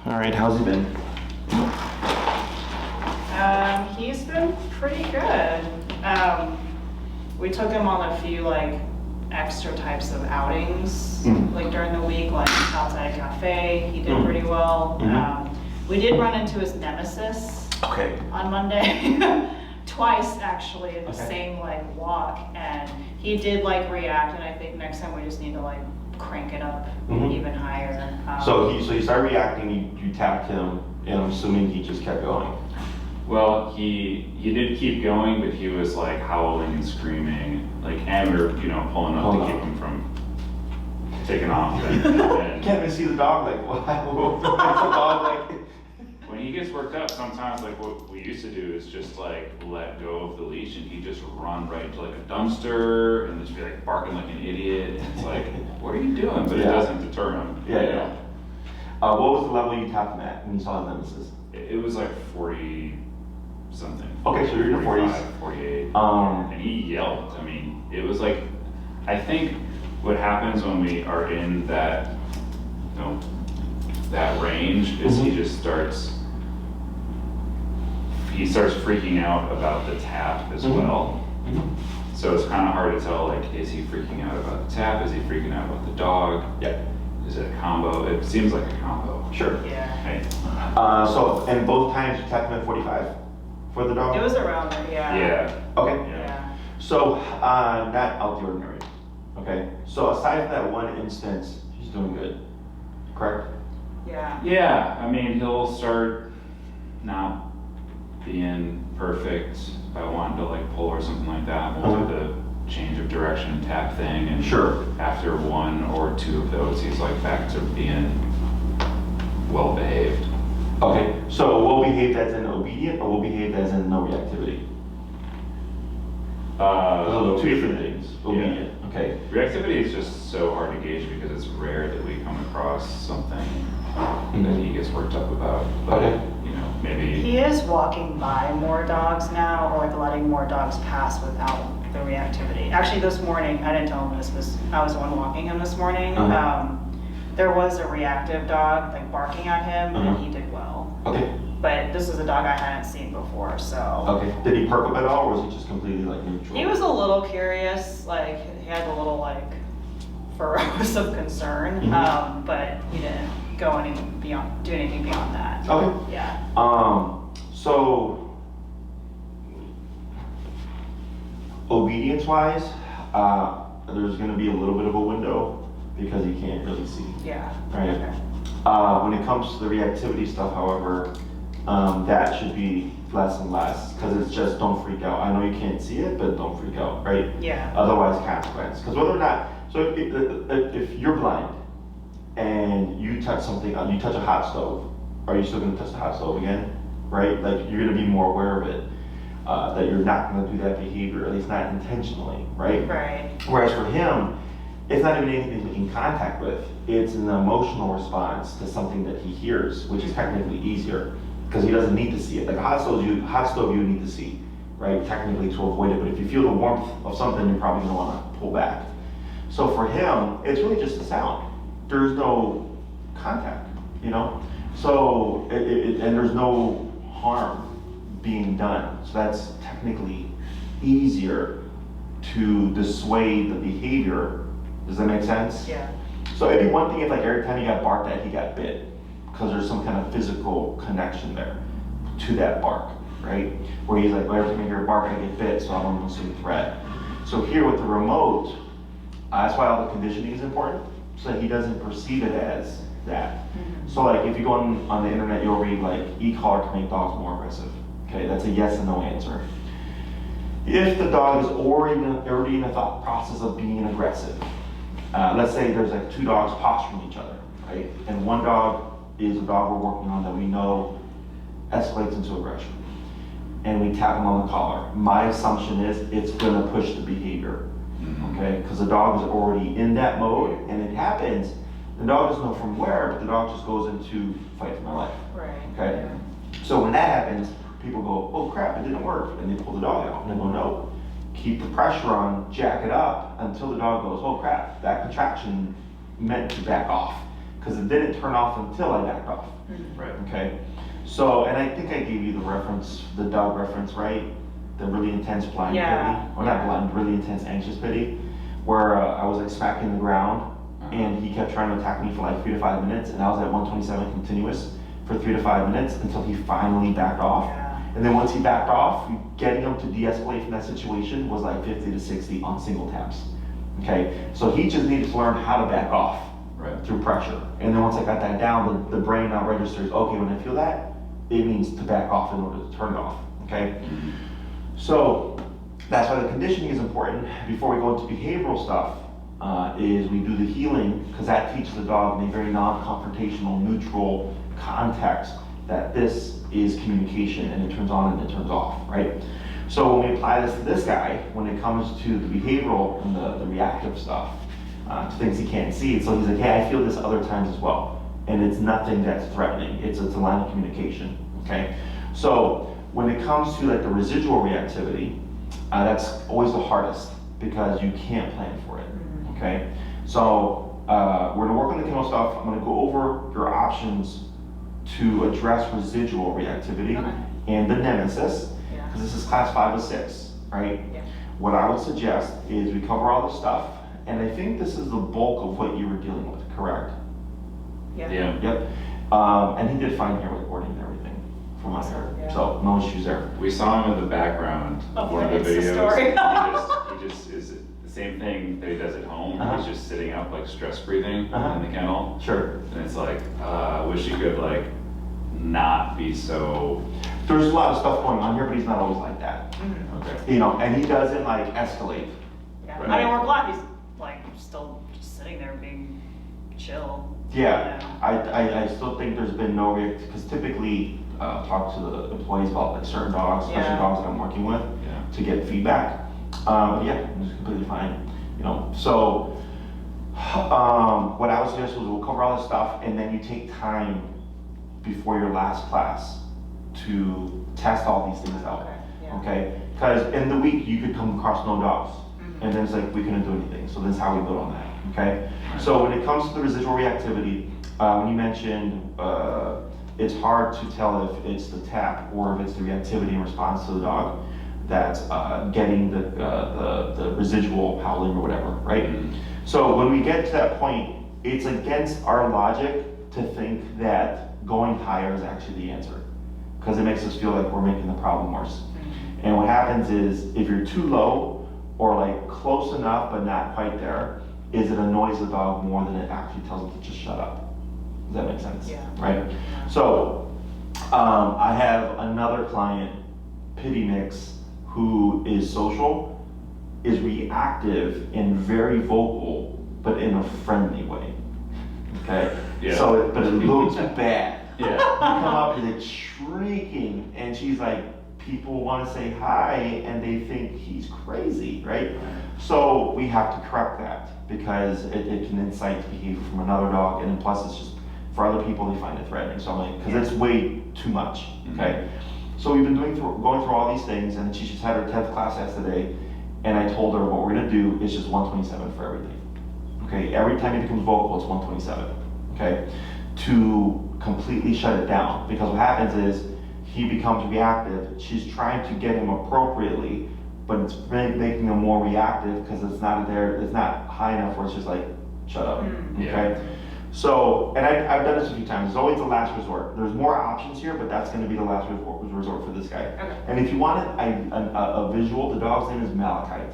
All right, how's he been? He's been pretty good. We took him on a few like extra types of outings, like during the week, like outside a cafe. He did pretty well. We did run into his nemesis on Monday, twice actually, in the same like walk, and he did like react. And I think next time we just need to like crank it up even higher. So he started reacting. You tapped him, and I'm assuming he just kept going. Well, he did keep going, but he was like howling and screaming, like, and we were, pulling up to keep him from taking off. And You can't even see the dog, like, what? What's the dog like? When he gets worked up, sometimes like what we used to do is just like let go of the leash and he'd just run right into like a dumpster and just be like barking like an idiot. And it's like, what are you doing? But it doesn't deter him. Yeah. What was the level you tapped him at when you saw his nemesis? It was like 40 something. Okay, so you're in the 40s. 48. And he yelled. I mean, it was like, I think what happens when we are in that, that range is he just starts freaking out about the tap as well. So it's kind of hard to tell, like, is he freaking out about the tap? Is he freaking out about the dog? Yeah. Is it a combo? It seems like a combo. Sure. Yeah. Right. So, and both times you tapped him at 45 for the dog? It was around there, yeah. Yeah. Okay. Yeah. So, not out of the ordinary. Okay. So aside from that one instance, he's doing good. Correct? Yeah. Yeah. I mean, he'll start not being perfect by wanting to like pull or something like that. We'll do the change of direction tap thing, and after one or two of those, he's like back to being well behaved. Okay. So well behaved as in obedient, or well behaved as in no reactivity? Those are two different things. Obedient. Yeah. Okay. Reactivity is just so hard to gauge because it's rare that we come across something that he gets worked up about. But maybe He is walking by more dogs now, or like letting more dogs pass without the reactivity. Actually, this morning, I didn't tell him this, I was the one walking him this morning. There was a reactive dog like barking at him, and he did well. Okay. But this is a dog I hadn't seen before, so. Okay. Did he perk up at all, or was he just completely like neutral? He was a little curious, like he had a little like furrows of concern, but he didn't do anything beyond that. Okay. Yeah. So obedience-wise, there's going to be a little bit of a window because he can't really see. Yeah. Right. Okay. When it comes to the reactivity stuff, however, that should be less and less because it's just don't freak out. I know you can't see it, but don't freak out, right? Yeah. Otherwise, consequence. Because whether or not, so if you're blind and you touch something, you touch a hot stove, are you still going to touch the hot stove again? Right? Like you're going to be more aware of it. That you're not going to do that behavior, at least not intentionally, right? Right. Whereas for him, it's not even anything he's making contact with. It's an emotional response to something that he hears, which is technically easier because he doesn't need to see it. Like a hot stove you need to see, right? Technically to avoid it. But if you feel the warmth of something, you're probably going to want to pull back. So for him, it's really just a sound. There's no contact, So and there's no harm being done. So that's technically easier to dissuade the behavior. Does that make sense? Yeah. So it'd be one thing if like every time he got barked at, he got bit, because there's some kind of physical connection there to that bark, right? Where he's like, well, every time I hear a bark, I get bit, so I'm almost a threat. So here with the remote, that's why all the conditioning is important, so that he doesn't perceive it as that. So like if you go on the internet, you'll read like e-collar can make dogs more aggressive. Okay, that's a yes and no answer. If the dog is already in a thought process of being aggressive, let's say there's like two dogs posturing each other, right? And one dog is a dog we're working on that we know escalates into aggression. And we tap him on the collar. My assumption is it's gonna push the behavior, okay? Because the dog is already in that mode, and it happens, the dog doesn't know from where, but the dog just goes into fight for my life, Right. okay? So when that happens, people go, oh crap, it didn't work, and they pull the dog out, and they go, no. Keep the pressure on, jack it up, until the dog goes, oh crap, that contraction meant to back off. because it didn't turn off until I backed off. Right. Okay, so, and I think I gave you the reference, the dog reference, right? The really intense blind Yeah. pity, or not blind, really intense anxious pity, where I was like smacking the ground, and he kept trying to attack me for like 3 to 5 minutes, and I was at 127 continuous for 3 to 5 minutes until he finally backed off. Yeah. And then once he backed off, getting him to de-escalate from that situation was like 50 to 60 on single taps. Okay, so he just needed to learn how to back off through pressure. And then once I got that down, the brain now registers, okay, when I feel that, it means to back off in order to turn it off, okay? So that's why the conditioning is important. Before we go into behavioral stuff, is we do the healing, because that teaches the dog in a very non-confrontational, neutral context that this is communication, and it turns on and it turns off, right? So when we apply this to this guy, when it comes to the behavioral and the reactive stuff, to things he can't see, so he's like, hey, I feel this other times as well, and it's nothing that's threatening, it's a line of communication, okay? So when it comes to like the residual reactivity, that's always the hardest, because you can't plan for it, okay? So we're gonna work on the kennel stuff. I'm gonna go over your options to address residual reactivity and the nemesis, because this is class 5 of 6, right? Yeah. What I would suggest is we cover all the stuff, and I think this is the bulk of what you were dealing with, correct? Yeah. Yep. And he did fine here with boarding and everything from my Awesome, hair, yeah. so no issues there. We saw him in the background of one of the Okay, it's the videos. story. He just is the same thing that he does at home. Uh-huh. He's just sitting up, like stress breathing Uh-huh. in the kennel. Sure. And it's like, I wish he could like not be so. There's a lot of stuff going on here, but he's not always like that. Okay. You know, and he doesn't like escalate. Yeah. Right. I mean, we're glad he's like still just sitting there being chill. Yeah, Yeah. I still think there's been no because typically talk to the employees about like certain dogs, especially Yeah. dogs that I'm working with, Yeah. to get feedback. But yeah, it's completely fine. You know, so what I would suggest was we'll cover all this stuff, and then you take time before your last class to test all these things out. Okay, yeah. Okay, because in the week you could come across no dogs, and then it's like we couldn't do anything. So that's how we build on that. Okay, so when it comes to the residual reactivity, when you mentioned it's hard to tell if it's the tap or if it's the reactivity in response to the dog that's getting the residual howling or whatever, right? So when we get to that point, it's against our logic to think that going higher is actually the answer, because it makes us feel like we're making the problem worse. And what happens is, if you're too low or like close enough but not quite there, is it annoys the dog more than it actually tells it to just shut up. Does that make sense? Yeah. Right? So I have another client, Pity Mix, who is social, is reactive and very vocal, but in a friendly way. Okay? Yeah. So, but it looks bad. Yeah. You come up and it's shrieking, and she's like, people want to say hi, and they think he's crazy, right? So we have to correct that, because it can incite behavior from another dog, and then plus it's just, for other people, they find it threatening. So I'm like, because it's way too much, okay? So we've been going through all these things, and she just had her 10th class yesterday, and I told her what we're gonna do is just 127 for everything. Okay, every time he becomes vocal, it's 127, okay? To completely shut it down, because what happens is he becomes reactive. She's trying to get him appropriately, but it's making him more reactive because it's not high enough where it's just like, shut up, okay? So, and I've done this a few times. It's always the last resort. There's more options here, but that's going to be the last resort for this guy. Okay. And if you want a visual, the dog's name is Malachite.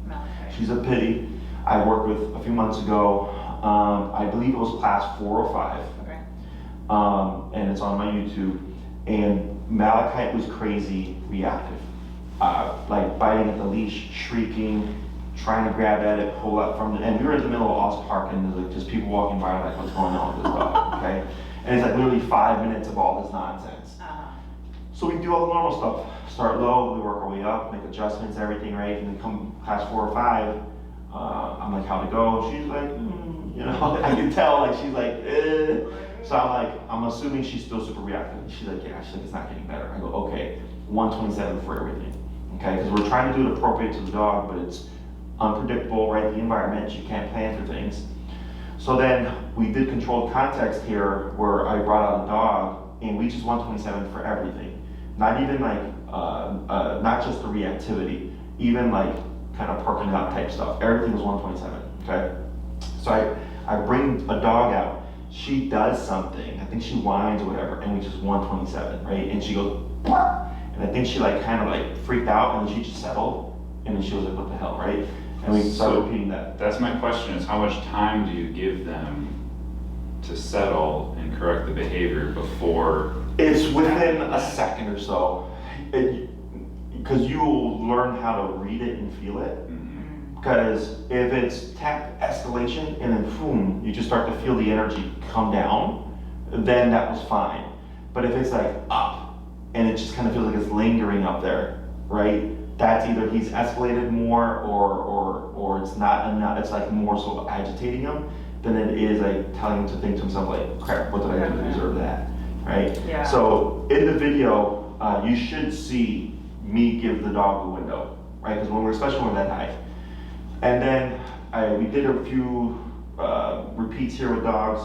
Malachi. She's a pity. I worked with a few months ago. I believe it was class 4 or 5. Okay. And it's on my YouTube. And Malachite was crazy reactive. Like biting at the leash, shrieking, trying to grab at it, pull up from the, and we were in the middle of Oz Park, and there's like just people walking by like, what's going on with this dog, okay? And it's like literally 5 minutes of all this nonsense. So we do all the normal stuff. Start low, we work our way up, make adjustments, everything, right? And then come class 4 or 5, I'm like, how'd it go? She's like, you know, I can tell, like, she's like, eh. So I'm like, I'm assuming she's still super reactive. She's like, yeah, she's like, it's not getting better. I go, okay, 127 for everything, okay? Because we're trying to do it appropriate to the dog, but it's unpredictable, right? The environment, you can't plan for things. So then we did controlled context here where I brought out a dog and we just 127 for everything. Not even like, not just the reactivity, even like kind of perking up type stuff. Everything was 127, okay? So I bring a dog out, she does something, I think she whines or whatever, and we just 127, right? And she goes, "Bark!" And I think she like kind of like freaked out and then she just settled, and then she was like, what the hell, right? And we started repeating that. That's my question, is how much time do you give them to settle and correct the behavior before? It's within a second or so. Because you'll learn how to read it and feel it. Because if it's tech escalation and then boom, you just start to feel the energy come down, then that was fine. But if it's like up and it just kind of feels like it's lingering up there, right? That's either he's escalated more or it's not enough, it's like more so agitating him than it is like telling him to think to himself like, crap, what did I do to deserve that, right? Yeah. So in the video, you should see me give the dog the window, right? Because when we're, especially when we're that high. And then we did a few repeats here with dogs,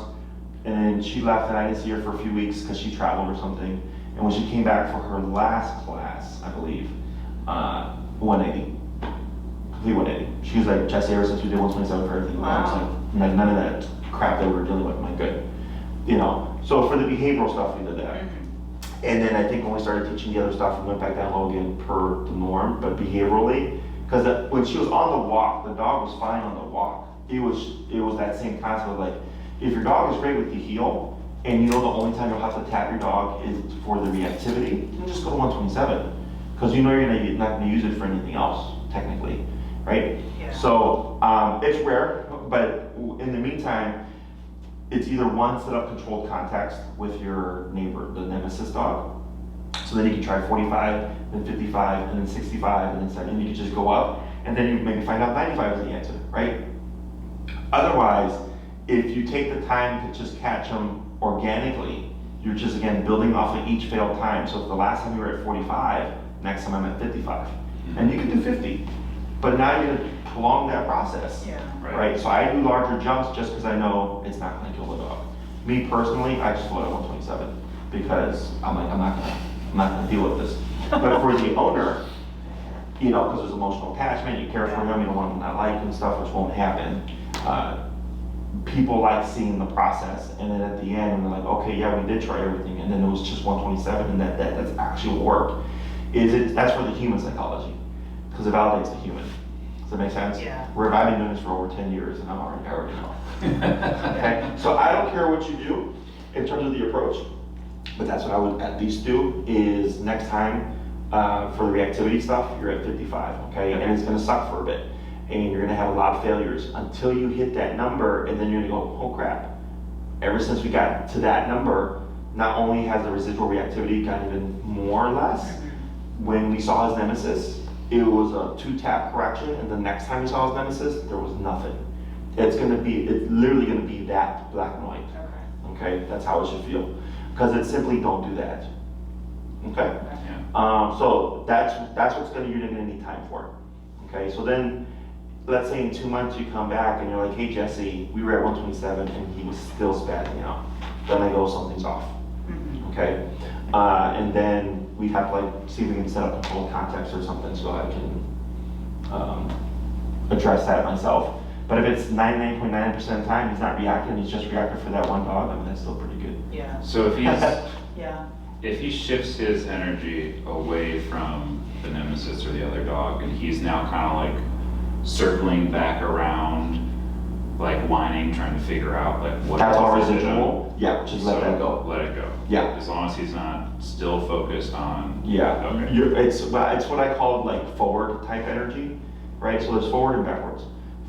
and then she left and I didn't see her for a few weeks because she traveled or something. And when she came back for her last class, I believe, 180, complete 180. She was like, Jesse, ever since we did 127 for everything, Wow. I was like, none of that crap that we were dealing with, I'm like, good. You know, so for the behavioral stuff, we did that. And then I think when we started teaching the other stuff, we went back down low again per the norm, but behaviorally, because when she was on the walk, the dog was fine on the walk. It was that same concept of like, if your dog is great with the heel, and you know the only time you'll have to tap your dog is for the reactivity, then just go to 127. Because you know you're not gonna use it for anything else, technically, right? Yeah. So it's rare, but in the meantime, it's either one, set up controlled context with your neighbor, the nemesis dog. So then you can try 45, then 55, and then 65, and then 70, and you can just go up, and then you maybe find out 95 is the answer, right? Otherwise, if you take the time to just catch them organically, you're just, again, building off of each failed time. So if the last time you were at 45, next time I'm at 55. And you can do 50, but now you're gonna prolong that process, Yeah. right? So I do larger jumps just because I know it's not gonna kill the dog. Me personally, I just go at 127 because I'm like, I'm not gonna deal with this. But for the owner, you know, because there's emotional attachment, you care for him, you don't want him to not like and stuff, which won't happen. People like seeing the process, and then at the end, when they're like, okay, yeah, we did try everything, and then it was just 127, and that's actually worked. That's for the human psychology, because it validates the human. Does that make sense? Yeah. Where I've been doing this for over 10 years, and I already know. Okay, so I don't care what you do in terms of the approach, but that's what I would at least do. Is next time for the reactivity stuff, you're at 55, okay, and it's gonna suck for a bit. And you're gonna have a lot of failures until you hit that number, and then you're gonna go, oh crap. Ever since we got to that number, not only has the residual reactivity gotten even more or less, when we saw his nemesis, it was a 2-tap correction, and the next time we saw his nemesis, there was nothing. It's literally gonna be that black and white. Okay, that's how it should feel. Because it simply don't do that. Okay? So that's what's you're gonna need time for. Okay, so then, let's say in 2 months you come back and you're like, hey Jesse, we were at 127 and he was still spazzing out. Then I go, something's off. Okay? And then we have to like see if we can set up controlled context or something so I can address that myself. But if it's 99.9% of the time he's not reacting, he's just reacting for that one dog, I mean that's still pretty good. Yeah. So if Yeah. if he shifts his energy away from the nemesis or the other dog, and he's now kind of like circling back around, like whining, trying to figure out like what. That's all is it residual. Yeah, just let that go. Let it go. Yeah. As long as he's not still focused on. Yeah. Okay. It's what I call like forward type energy, right? So there's forward and backwards.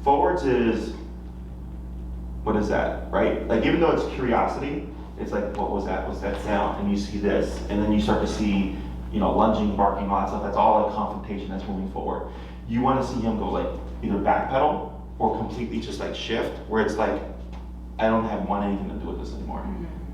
Forwards is, what is that, right? Like even though it's curiosity, it's like, what was that? What's that sound? And you see this, and then you start to see, you know, lunging, barking, all that stuff. That's all like confrontation. That's moving forward. You want to see him go like either backpedal or completely just like shift, where it's like, I don't want anything to do with this anymore.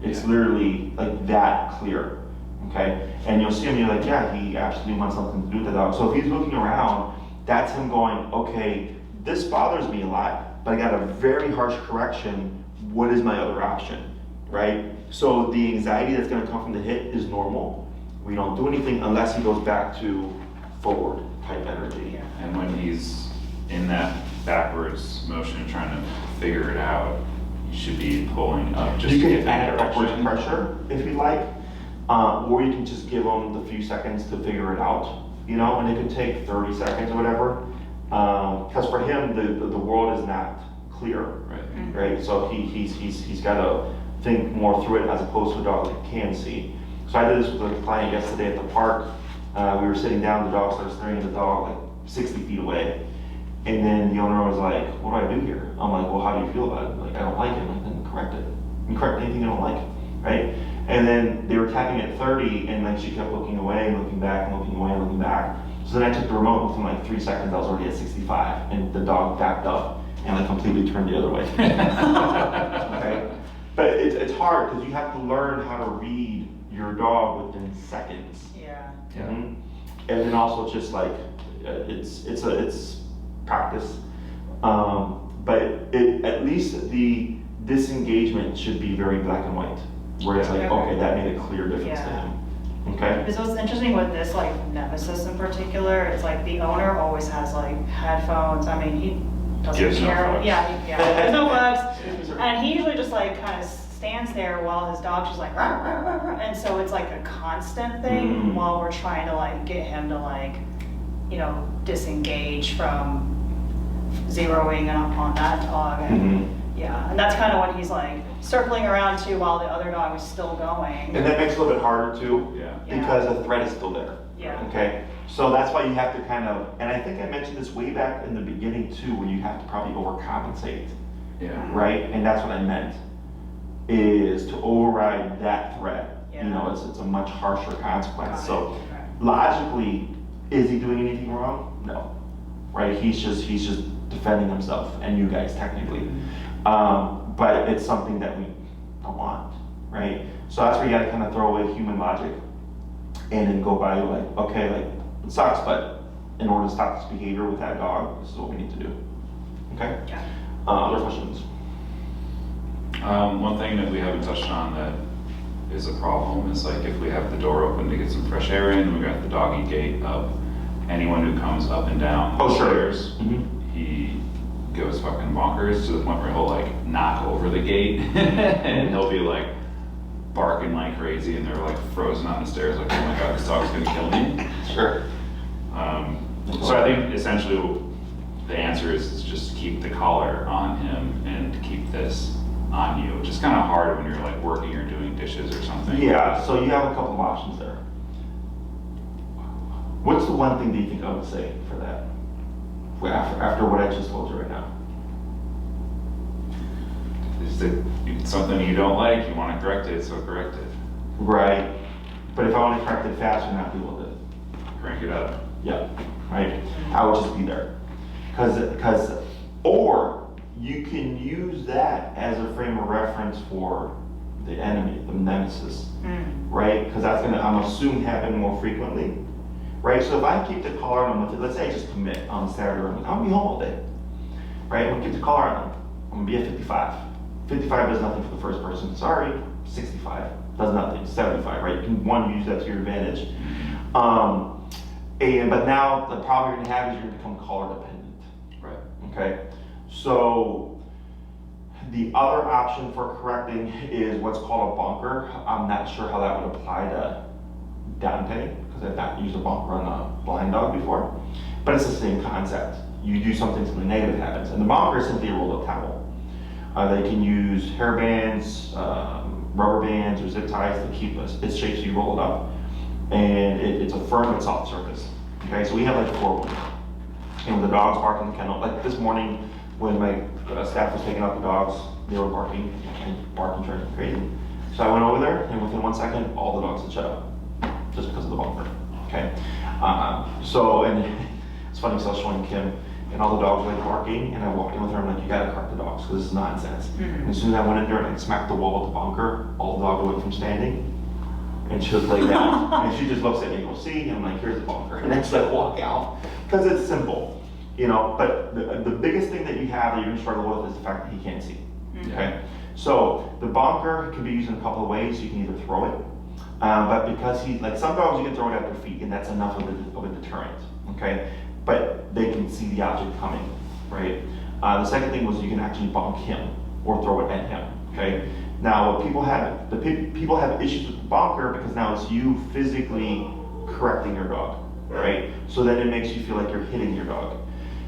It's literally like that clear, okay? And you'll see him, you're like, yeah, he absolutely wants something to do with the dog. So if he's looking around, that's him going, okay, this bothers me a lot, but I got a very harsh correction. What is my other option, right? So the anxiety that's gonna come from the hit is normal. We don't do anything unless he goes back to forward type energy. And when he's in that backwards motion trying to figure it out, you should be pulling up just You to can get that add upward direction. pressure if you like, or you can just give them the few seconds to figure it out, you know, and it could take 30 seconds or whatever. Because for him, the world is not clear, Right. right? So he's got to think more through it as opposed to a dog that can see. So I did this with a client yesterday at the park. We were sitting down, the dog started staring at the dog like 60 feet away. And then the owner was like, what do I do here? I'm like, well, how do you feel about it? Like, I don't like it. Like, then correct it. You correct anything you don't like, right? And then they were tapping at 30, and then she kept looking away, and looking back, and looking away, and looking back. So then I took the remote, within like 3 seconds, I was already at 65, and the dog backed up and like completely turned the other way. Okay? But it's hard because you have to learn how to read your dog within seconds. Yeah. Mhm. And then also just like it's practice, but at least the disengagement should be very black and white, where it's like, okay, that made a clear difference to him. Okay. Because what's interesting with this, like Nervousness in particular, it's like the owner always has like headphones. I mean, he doesn't Gives no care. fucks. Yeah, there's no bugs. And he usually just like kind of stands there while his dog's just like, "Rah, rah, rah, rah," and so it's like a constant thing while we're trying to like get him to like, you know, disengage from zeroing in on that dog. And yeah, and that's kind of when he's like circling around too while the other dog is still going. And that makes it a little bit harder too, Yeah. because the threat is still there. Yeah. Okay, so that's why you have to kind of, and I think I mentioned this way back in the beginning too, where you have to probably overcompensate, Yeah. right? And that's what I meant, is to override that threat. You know, it's a much harsher consequence. So logically, is he doing anything wrong? No, right? He's just defending himself and you guys technically. But it's something that we don't want, right? So that's where you gotta kind of throw away human logic and then go by like, okay, like it sucks, but in order to stop this behavior with that dog, this is what we need to do. Okay? Yeah. Other questions? One thing that we haven't touched on that is a problem is like if we have the door open to get some fresh air in, we got the doggy gate up, anyone who comes up and down the stairs, he goes fucking bonkers to the point where he'll like knock over the gate and he'll be like barking like crazy and they're like frozen on the stairs like, oh my god, this dog's gonna kill me. Sure. So I think essentially the answer is just keep the collar on him and keep this on you, which is kind of hard when you're like working or doing dishes or something. Yeah, so you have a couple of options there. What's the one thing that you think I would say for that? After what I just told you right now. Is it something you don't like, you want to correct it, so correct it. Right. But if I want to correct it fast, you're not able to. Crank it up. Yeah. Right. I would just be there. Or you can use that as a frame of reference for the enemy, the nemesis, right? Because that's gonna, I'm assuming, happen more frequently, right? So if I keep the collar on him, let's say I just commit on Saturday, I'm gonna be home all day, right? I'm gonna keep the collar on him. I'm gonna be at 55. 55 does nothing for the first person. Sorry, 65 does nothing. 75, right? You can use that to your advantage. But now the problem you're gonna have is you're gonna become collar dependent. Right. Okay, so the other option for correcting is what's called a bonker. I'm not sure how that would apply to Dante because I've not used a bonker on a blind dog before, but it's the same concept. You do something, something negative happens, and the bonker is simply a rolled up towel. They can use hair bands, rubber bands, or zip ties to keep its shape so you roll it up, and it's a firm and soft surface. Okay, so we have like 4 of them. And when the dogs bark in the kennel, like this morning when my staff was taking out the dogs, they were barking and barking, trying to be crazy. So I went over there, and within 1 second, all the dogs had shut up, just because of the bonker. Okay, and it's funny, so I was showing Kim, and all the dogs were like barking, and I walked in with her, I'm like, you gotta correct the dogs, because this is nonsense. And as soon as I went in there and I smacked the wall with the bonker, all the dogs went from standing, and she was laid down, and she just looks at me and goes, see, and I'm like, here's the bonker, and then just like walk out, because it's simple. You know, but the biggest thing that you have that you're gonna struggle with is the fact that he can't see. Okay, so the bonker can be used in a couple of ways. You can either throw it, but because like some dogs, you can throw it at their feet, and that's enough of a deterrent. Okay, but they can see the object coming, right? The second thing was you can actually bonk him or throw it at him. Okay, now what people have people have issues with the bonker because now it's you physically correcting your dog, right? So then it makes you feel like you're hitting your dog.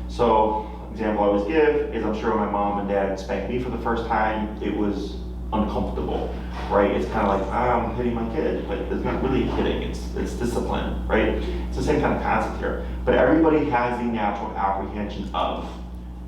So example I always give is I'm sure when my mom and dad spanked me for the first time, it was uncomfortable, right? It's kind of like, I'm hitting my kid, but it's not really hitting, it's discipline, right? It's the same kind of concept here. But everybody has the natural apprehension of,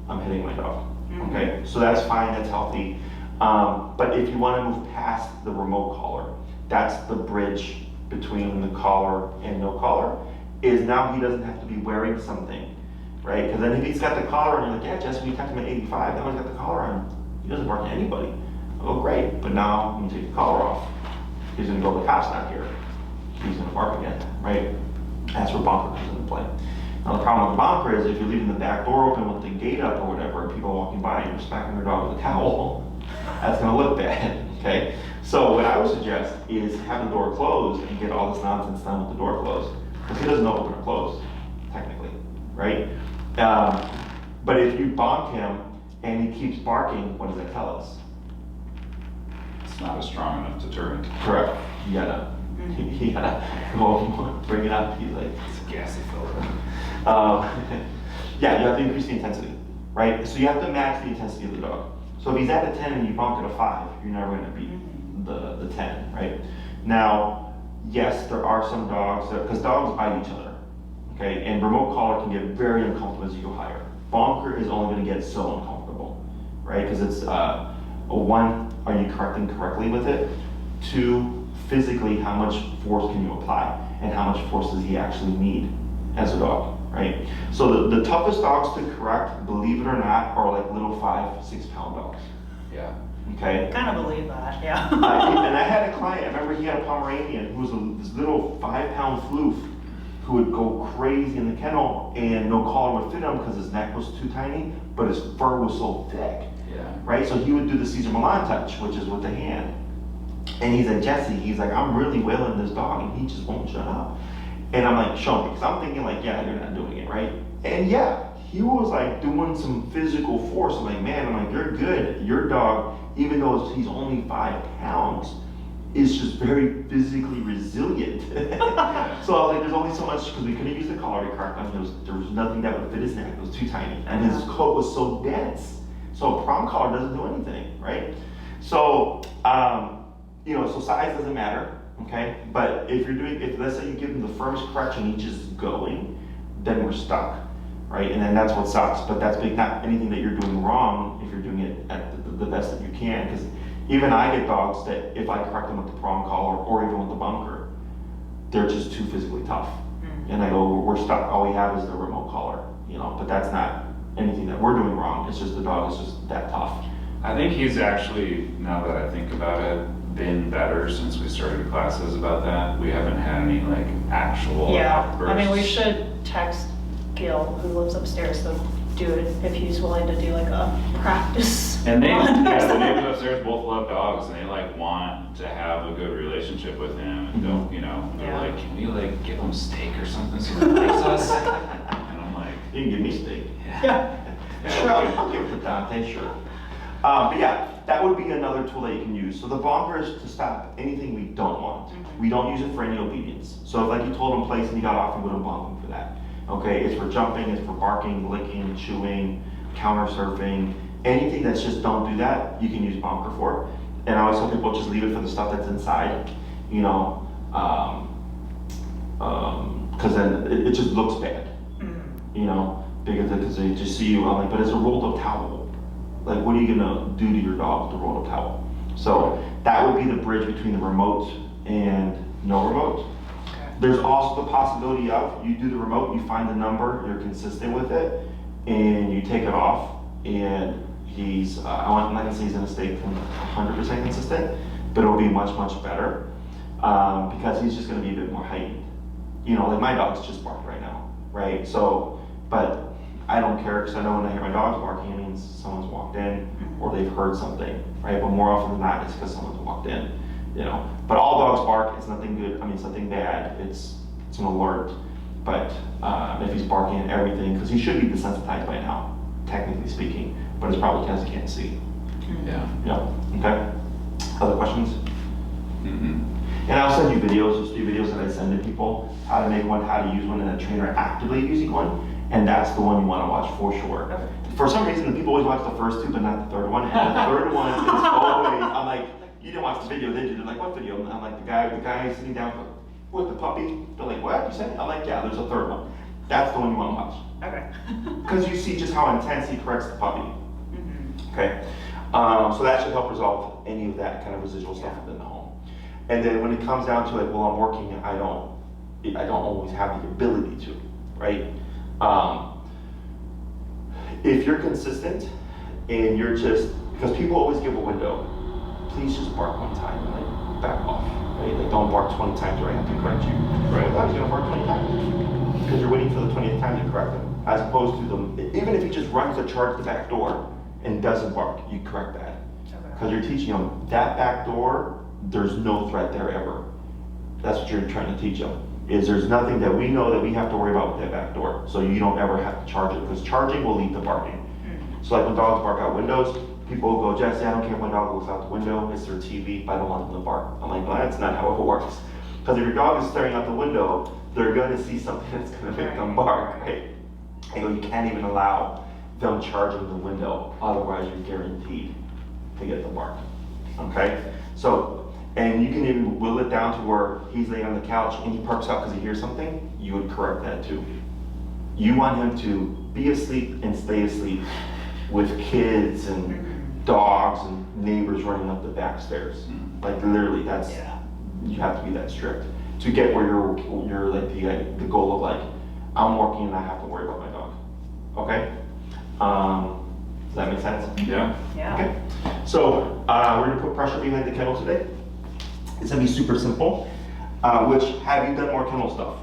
I'm hitting my dog, okay? So that's fine, that's healthy. But if you want to move past the remote collar, that's the bridge between the collar and no collar, is now he doesn't have to be wearing something, right? Because then if he's got the collar and you're like, yeah, Jess, we kept him at 85, now he's got the collar on, he doesn't bark at anybody. Oh, great, but now when you take the collar off, he's gonna go, the cop's not here, he's gonna bark again, right? That's where bonker comes into play. Now the problem with the bonker is if you're leaving the back door open with the gate up or whatever, and people are walking by and you're smacking their dog with a towel, that's gonna look bad, okay? So what I would suggest is have the door closed and get all this nonsense done with the door closed. Because he doesn't know open or close, technically, right? But if you bonk him and he keeps barking, what does that tell us? It's not a strong enough deterrent. Correct. You gotta go bring it up. He's like, It's a gassy filler. yeah, you have to increase the intensity, right? So you have to match the intensity of the dog. So if he's at a 10 and you bonk at a 5, you're never gonna beat the 10, right? Now, yes, there are some dogs that, because dogs bite each other, okay? And remote collar can get very uncomfortable as you go higher. Bonker is only gonna get so uncomfortable, right? Because it's, one, are you correcting correctly with it? Two, physically, how much force can you apply? And how much force does he actually need as a dog, right? So the toughest dogs to correct, believe it or not, are like little 5-6 pound dogs. Yeah. Okay? I kind of believe that, yeah. And I had a client, I remember he had a Pomeranian who was this little 5-pound floof who would go crazy in the kennel and no collar would fit him because his neck was too tiny, but his fur was so thick. Yeah. Right? So he would do the Caesar Milan touch, which is with the hand. And he's like, Jesse, he's like, I'm really wailing this dog and he just won't shut up. And I'm like, show me, because I'm thinking like, yeah, you're not doing it, right? And yeah, he was like doing some physical force. I'm like, man, I'm like, you're good. Your dog, even though he's only 5 pounds, is just very physically resilient. So I was like, there's only so much, because we couldn't use the collar to correct him. There was nothing that would fit his neck. It was too tiny. And his coat was so dense. So a prong collar doesn't do anything, right? So, you know, so size doesn't matter, okay? But if let's say you give him the firmest correction, he's just going, then we're stuck, right? And then that's what sucks. But that's not anything that you're doing wrong if you're doing it at the best that you can. Because even I get dogs that if I correct them with the prong collar or even with the bunker, they're just too physically tough. And I go, we're stuck. All we have is the remote collar, you know. But that's not anything that we're doing wrong. It's just the dog is just that tough. I think he's actually, now that I think about it, been better since we started classes about that. We haven't had any like actual outbursts. I mean, we should text Gil, who lives upstairs, to do it if he's willing to do like a practice. And they, run or yeah, the something. neighbors upstairs both love dogs, and they like want to have a good relationship with him, and don't, you know, they're Yeah. like, can we like give him steak or something so he likes us? And I'm like, You can give me steak. Yeah. Sure, I'll give it to Dante, sure. But yeah, that would be another tool that you can use. So the bonker is to stop anything we don't want. We don't use it for any obedience. So if like you told him place and he got off, we wouldn't bonk him for that. Okay, it's for jumping, it's for barking, licking, chewing, counter surfing, anything that's just don't do that, you can use bonker for. And I always tell people just leave it for the stuff that's inside, you know, because then it just looks bad, you know, because they just see you. I'm like, but it's a rolled up towel. Like, what are you gonna do to your dog with a rolled up towel? So that would be the bridge between the remote and no remote. There's also the possibility of you do the remote, you find the number, you're consistent with it, and you take it off, and he's, I'm not gonna say he's gonna stay 100% consistent, but it'll be much, much better, because he's just gonna be a bit more heightened. You know, like my dog's just barked right now, right? So, but I don't care, because I know when I hear my dogs barking, it means someone's walked in or they've heard something, right? But more often than not, it's because someone's walked in, you know. But all dogs bark, it's nothing good, I mean, it's nothing bad, it's an alert. But if he's barking at everything, because he should be desensitized by now, technically speaking, but it's probably because he can't see. Yeah. Yeah, okay. Other questions? Mm-hmm. And I'll send you videos, those 3 videos that I send to people, how to make one, how to use one, and a trainer actively using one, and that's the one you want to watch for sure. Okay. For some reason, the people always watch the first 2, but not the third one, and the third one is always, I'm like, you didn't watch the video, did you? They're like, what video? And I'm like, the guy sitting down with the puppy. They're like, what, you said? I'm like, yeah, there's a third one. That's the one you want to watch. Okay. Because you see just how intense he corrects the puppy. Mm-hmm. Okay, so that should help resolve any of that kind of residual stuff within the home. And then when it comes down to like, well, I'm working, I don't always have the ability to, right? If you're consistent and you're just, because people always give a window, please just bark one time and like back off, right? Like don't bark 20 times or I have to correct you. Right. I was gonna bark 20 times because you're waiting for the 20th time to correct them, as opposed to them, even if he just runs to charge the back door and doesn't bark, you correct that. Because you're teaching them that back door, there's no threat there ever. That's what you're trying to teach them, is there's nothing that we know that we have to worry about with that back door. So you don't ever have to charge it, because charging will lead to barking. So like when dogs bark out windows, people will go, Jesse, I don't care if my dog looks out the window, it's their TV, but I don't want them to bark. I'm like, well, that's not how it works. Because if your dog is staring out the window, they're gonna see something that's gonna make them bark, right? I go, you can't even allow them charging the window, otherwise you're guaranteed to get the bark, okay? So, and you can even will it down to where he's laying on the couch and he perks up because he hears something, you would correct that too. You want him to be asleep and stay asleep with kids and dogs and neighbors running up the back stairs. Like literally, that's, you have to be that strict to get where you're like the goal of like, I'm working and I have to worry about my dog, okay? Does that make sense? Yeah. Yeah. Okay, so we're gonna put pressure behind the kennel today. It's gonna be super simple. Which, have you done more kennel stuff?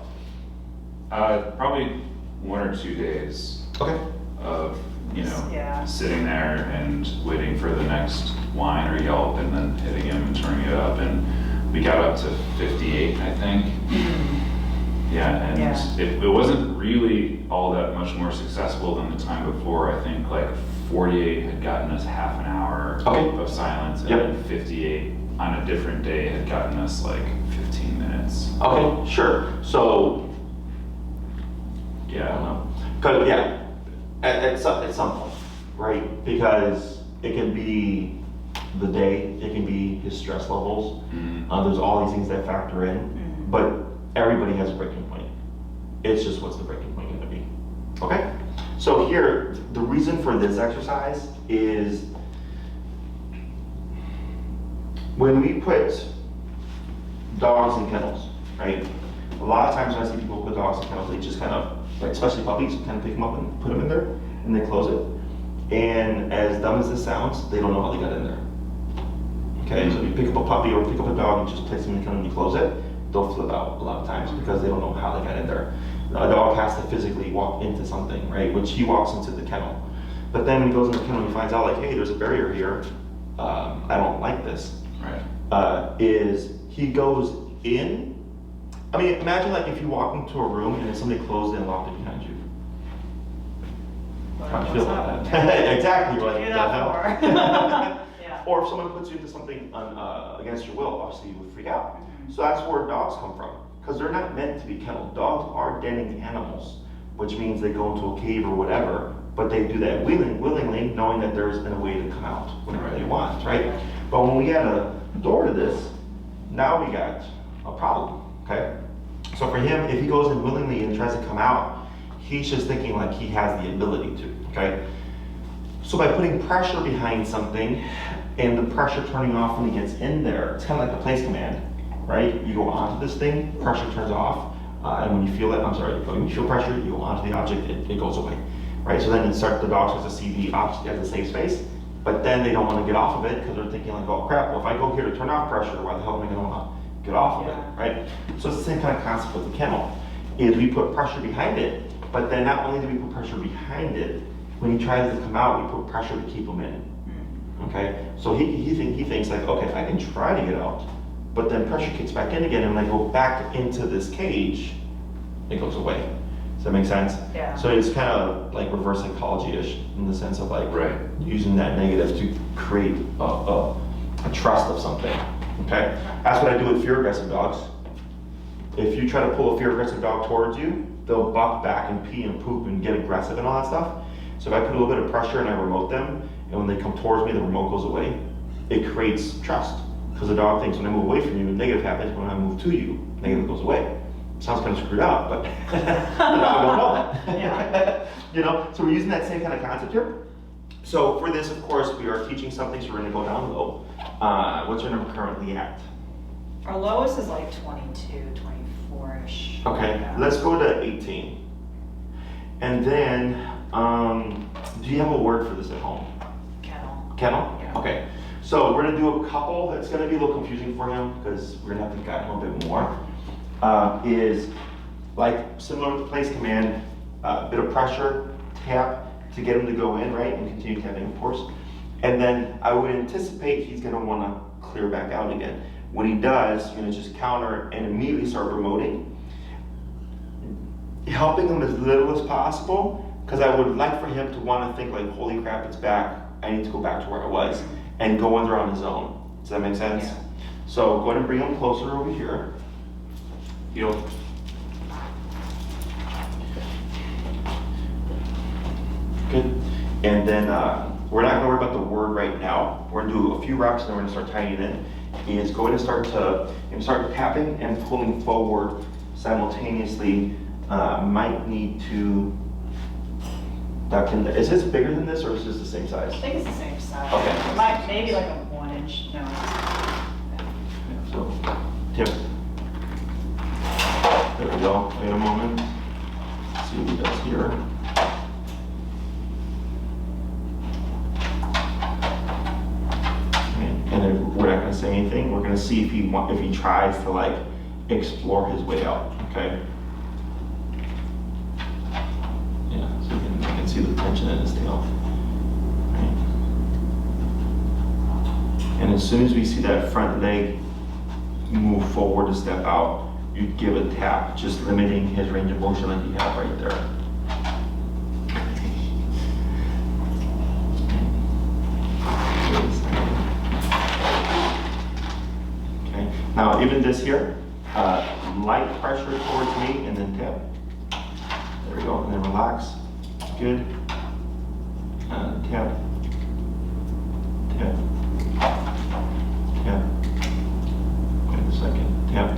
Probably 1 or 2 days Okay. of, you know, Yeah. sitting there and waiting for the next whine or yelp and then hitting him and turning it up. And we got up to 58, I think. Yeah, and Yeah. It wasn't really all that much more successful than the time before. I think like 48 had gotten us half an hour Okay. of silence, and Yep. then 58 on a different day had gotten us like 15 minutes. Okay, sure. So, I don't Yeah. know. Cause yeah, at some point, right? Because it can be the day, it can be his stress levels. Mhm. There's all these things that factor in, but everybody has a breaking point. It's just what's the breaking point gonna be? Okay? So here, the reason for this exercise is when we put dogs in kennels, right? A lot of times when I see people put dogs in kennels, they just kind of, like especially puppies, kind of pick them up and put them in there, and they close it. And as dumb as this sounds, they don't know how they got in there. Okay, so if you pick up a puppy or pick up a dog and just place them in the kennel and you close it, they'll flip out a lot of times because they don't know how they got in there. A dog has to physically walk into something, right? Which he walks into the kennel. But then when he goes in the kennel, he finds out like, hey, there's a barrier here. I don't like this. Right. Is he goes in. I mean, imagine like if you walk into a room and then somebody closed it and locked it behind you. How do you feel about that? Exactly, you're like, Do what the that hell? for. Yeah. Or if someone puts you into something against your will, obviously you would freak out. So that's where dogs come from, because they're not meant to be kenneled. Dogs are denning animals, which means they go into a cave or whatever, but they do that willingly, knowing that there's a way to come out whenever they want, right? But when we add a door to this, now we got a problem, okay? So for him, if he goes in willingly and tries to come out, he's just thinking like he has the ability to, okay? So by putting pressure behind something and the pressure turning off when he gets in there, it's kind of like a place command, right? You go onto this thing, pressure turns off, and when you feel it, when you feel pressure, you go onto the object, it goes away, right? So then the dog starts to see the object as a safe space, but then they don't want to get off of it because they're thinking like, oh crap, well if I go here to turn off pressure, why the hell am I going to want to get off of it, right? So it's the same kind of concept with the kennel, is we put pressure behind it, But then not only do we put pressure behind it, when he tries to come out, we put pressure to keep him in. Okay, so he thinks like, okay, I can try to get out, but then pressure kicks back in again, and when I go back into this cage, it goes away. Does that make sense? Yeah. So it's kind of like reverse psychology-ish in the sense of like Right. using that negative to create a trust of something. Okay, that's what I do with fear-aggressive dogs. If you try to pull a fear-aggressive dog towards you, they'll buck back and pee and poop and get aggressive and all that stuff. So if I put a little bit of pressure and I remote them, and when they come towards me, the remote goes away, it creates trust. Because the dog thinks when I move away from you, negative happens. When I move to you, negative goes away. Sounds kind of screwed up, but the dog don't know that. Yeah. You know, so we're using that same kind of concept here. So for this, of course, we are teaching something, so we're going to go down low. What's our number currently at? Our lowest is like 22, 24-ish. Okay, Yeah. let's go to 18. And then, do you have a word for this at home? Kennel. Kennel? Yeah. Okay, so we're gonna do a couple. It's gonna be a little confusing for him because we're gonna have to guide him a bit more. Is like similar to place command, a bit of pressure, tap to get him to go in, right? And continue tapping, of course. And then I would anticipate he's gonna wanna clear back out again. When he does, you're gonna just counter and immediately start remoting. Helping him as little as possible, because I would like for him to want to think like, holy crap, it's back. I need to go back to where I was and go under on his own. Does that make sense? Yeah. So go ahead and bring him closer over here. Heel. Good. And then we're not gonna worry about the word right now. We're gonna do a few reps and then we're gonna start tying it in. Is go ahead and start tapping and pulling forward simultaneously. Might need to duck in there. Is this bigger than this or is this the same size? I think it's the same size. Okay. Maybe like a 1-inch, no. So, tip. There we go. Wait a moment. Let's see what he does here. Okay, and then we're not going to say anything. We're going to see if he tries to like explore his way out. Okay. Yeah. So you can see the tension in his tail. Right. And as soon as we see that front leg move forward to step out, you give a tap, just limiting his range of motion like you have right there. Okay, now even this here, light pressure towards me and then tap. There we go, and then relax. Good. Tap. Tap. Tap. Wait a second. Tap.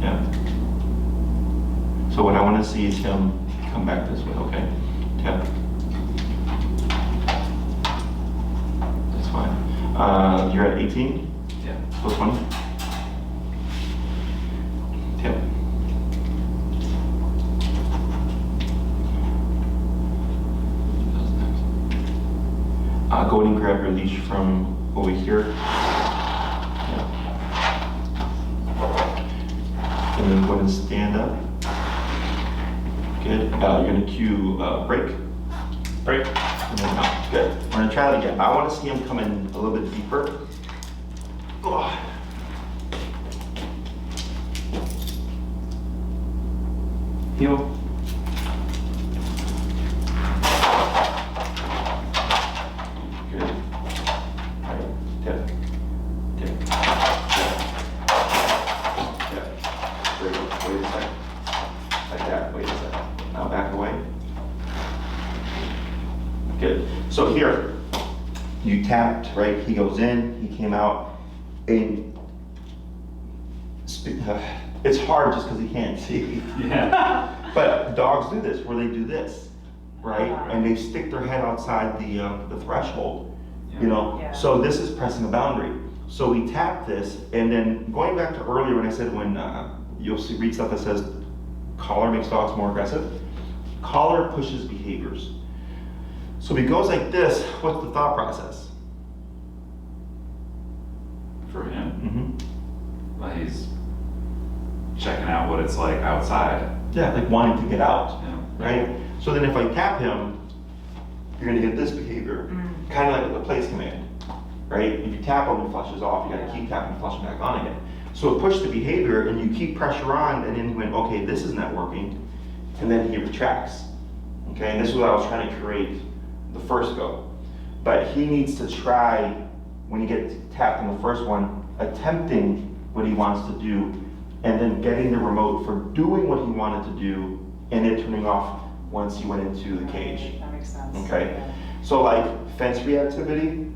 Tap. So what I want to see is him come back this way, okay? Tap. That's fine. You're at 18? Yeah. Plus 20? Tap. Go ahead and grab your leash from over here. Yeah. And then go ahead and stand up. Good. You're going to cue break. Break. And then out. Good. We're going to try that again. I want to see him come in a little bit deeper. Oh. Heel. So here, you tapped, right? He goes in, he came out, and it's hard just because he can't see. Yeah. But dogs do this, where they do this, right? And they stick their head outside the threshold, you know? Yeah. So this is pressing a boundary. So we tap this, and then going back to earlier when I said when you'll read stuff that says collar makes dogs more aggressive, collar pushes behaviors. So if he goes like this, what's the thought process? For him, Mm-hmm. well, he's checking out what it's like outside. Yeah, like wanting to get out, Yeah. right? So then if I tap him, you're gonna get this behavior, kind of like with the place command, right? If you tap him, he flushes off, you gotta keep tapping, flushing back on again. So it pushed the behavior and you keep pressure on, and then he went, okay, this is not working, and then he retracts. Okay, and this is what I was trying to create the first go. But he needs to try, when he gets tapped in the first one, attempting what he wants to do, and then getting the remote for doing what he wanted to do, and then turning off once he went into the cage. That makes sense. Okay, Yeah. so like fence reactivity,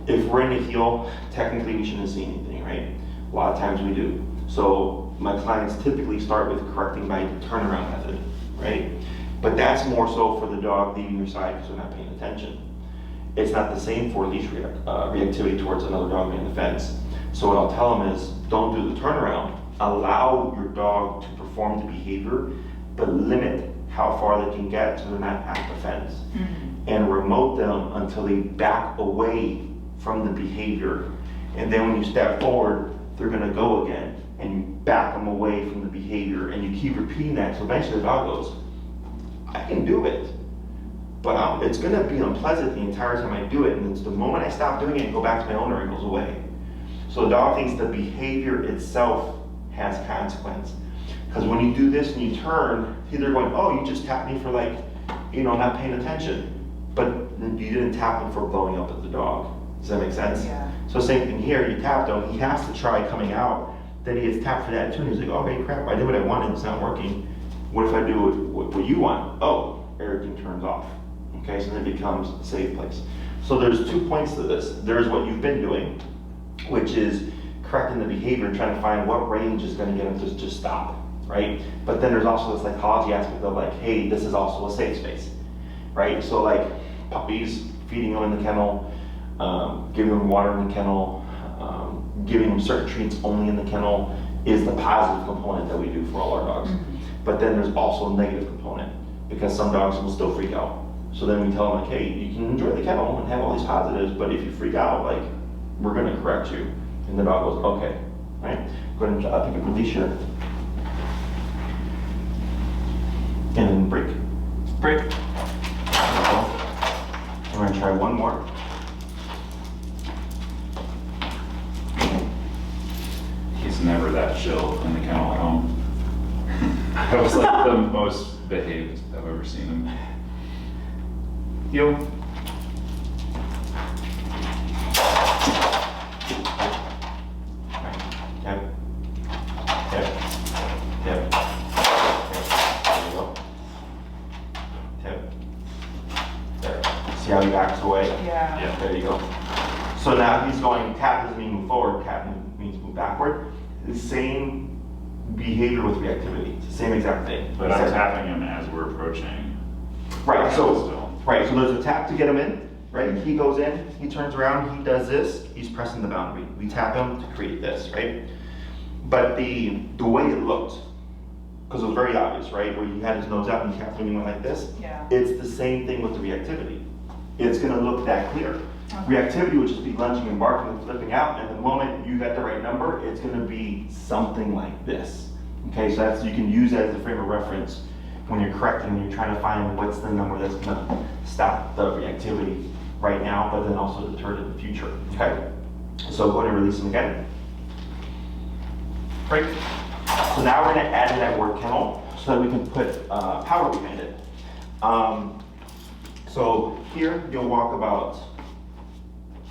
if we're in a heel, technically we shouldn't see anything, right? A lot of times we do. So my clients typically start with correcting by turnaround method, right? But that's more so for the dog leaving your side because they're not paying attention. It's not the same for leash reactivity towards another dog behind the fence. So what I'll tell them is, don't do the turnaround. Allow your dog to perform the behavior, but limit how far they can get so they're not at the fence. And remote them until they back away from the behavior. And then when you step forward, they're gonna go again, and you back them away from the behavior, and you keep repeating that, so eventually the dog goes, I can do it, but it's gonna be unpleasant the entire time I do it, and it's the moment I stop doing it and go back to my owner, it goes away. So the dog thinks the behavior itself has consequence. Because when you do this and you turn, they're going, oh, you just tapped me for like, not paying attention. But you didn't tap him for blowing up at the dog. Does that make sense? Yeah. So same thing here, you tapped him, he has to try coming out, then he gets tapped for that too, and he's like, okay, crap, I did what I wanted, it's not working. What if I do what you want? Oh, everything turns off. Okay, so then it becomes a safe place. So there's 2 points to this. There's what you've been doing, which is correcting the behavior and trying to find what range is gonna get him to just stop, right? But then there's also the psychology aspect of like, hey, this is also a safe space, right? So like puppies, feeding them in the kennel, giving them water in the kennel, giving them certain treats only in the kennel is the positive component that we do for all our dogs. But then there's also a negative component because some dogs will still freak out. So then we tell them like, hey, you can enjoy the kennel and have all these positives, but if you freak out, like, we're gonna correct you. And the dog goes, okay, right? Go ahead and pick up release here. And then break. Break. We're gonna try one more. He's never that chill in the kennel at home. That was like the most behaved I've ever seen him. Heel. Yep. Yep. Yep. There you go. Yep. There. See how he backs away? Yeah. Yeah. There you go. So now he's going, tap doesn't mean move forward, tap means move backward. The same behavior with reactivity, it's the same exact thing. But I'm tapping him as we're approaching. Right, so, Still. right, so there's a tap to get him in, right? He goes in, he turns around, he does this, he's pressing the boundary. We tap him to create this, right? But the way it looked, because it was very obvious, right? Where he had his nose out and he tapped him and he went like this. Yeah. It's the same thing with the reactivity. It's gonna look that clear. Reactivity would just be lunging and barking and flipping out, and the moment you got the right number, it's gonna be something like this. Okay, so that's, you can use that as a frame of reference when you're correcting and you're trying to find what's the number that's gonna stop the reactivity right now, but then also deter it in the future, okay? So go ahead and release them again. Break. So now we're gonna add in that word kennel so that we can put power behind it. So here you'll walk about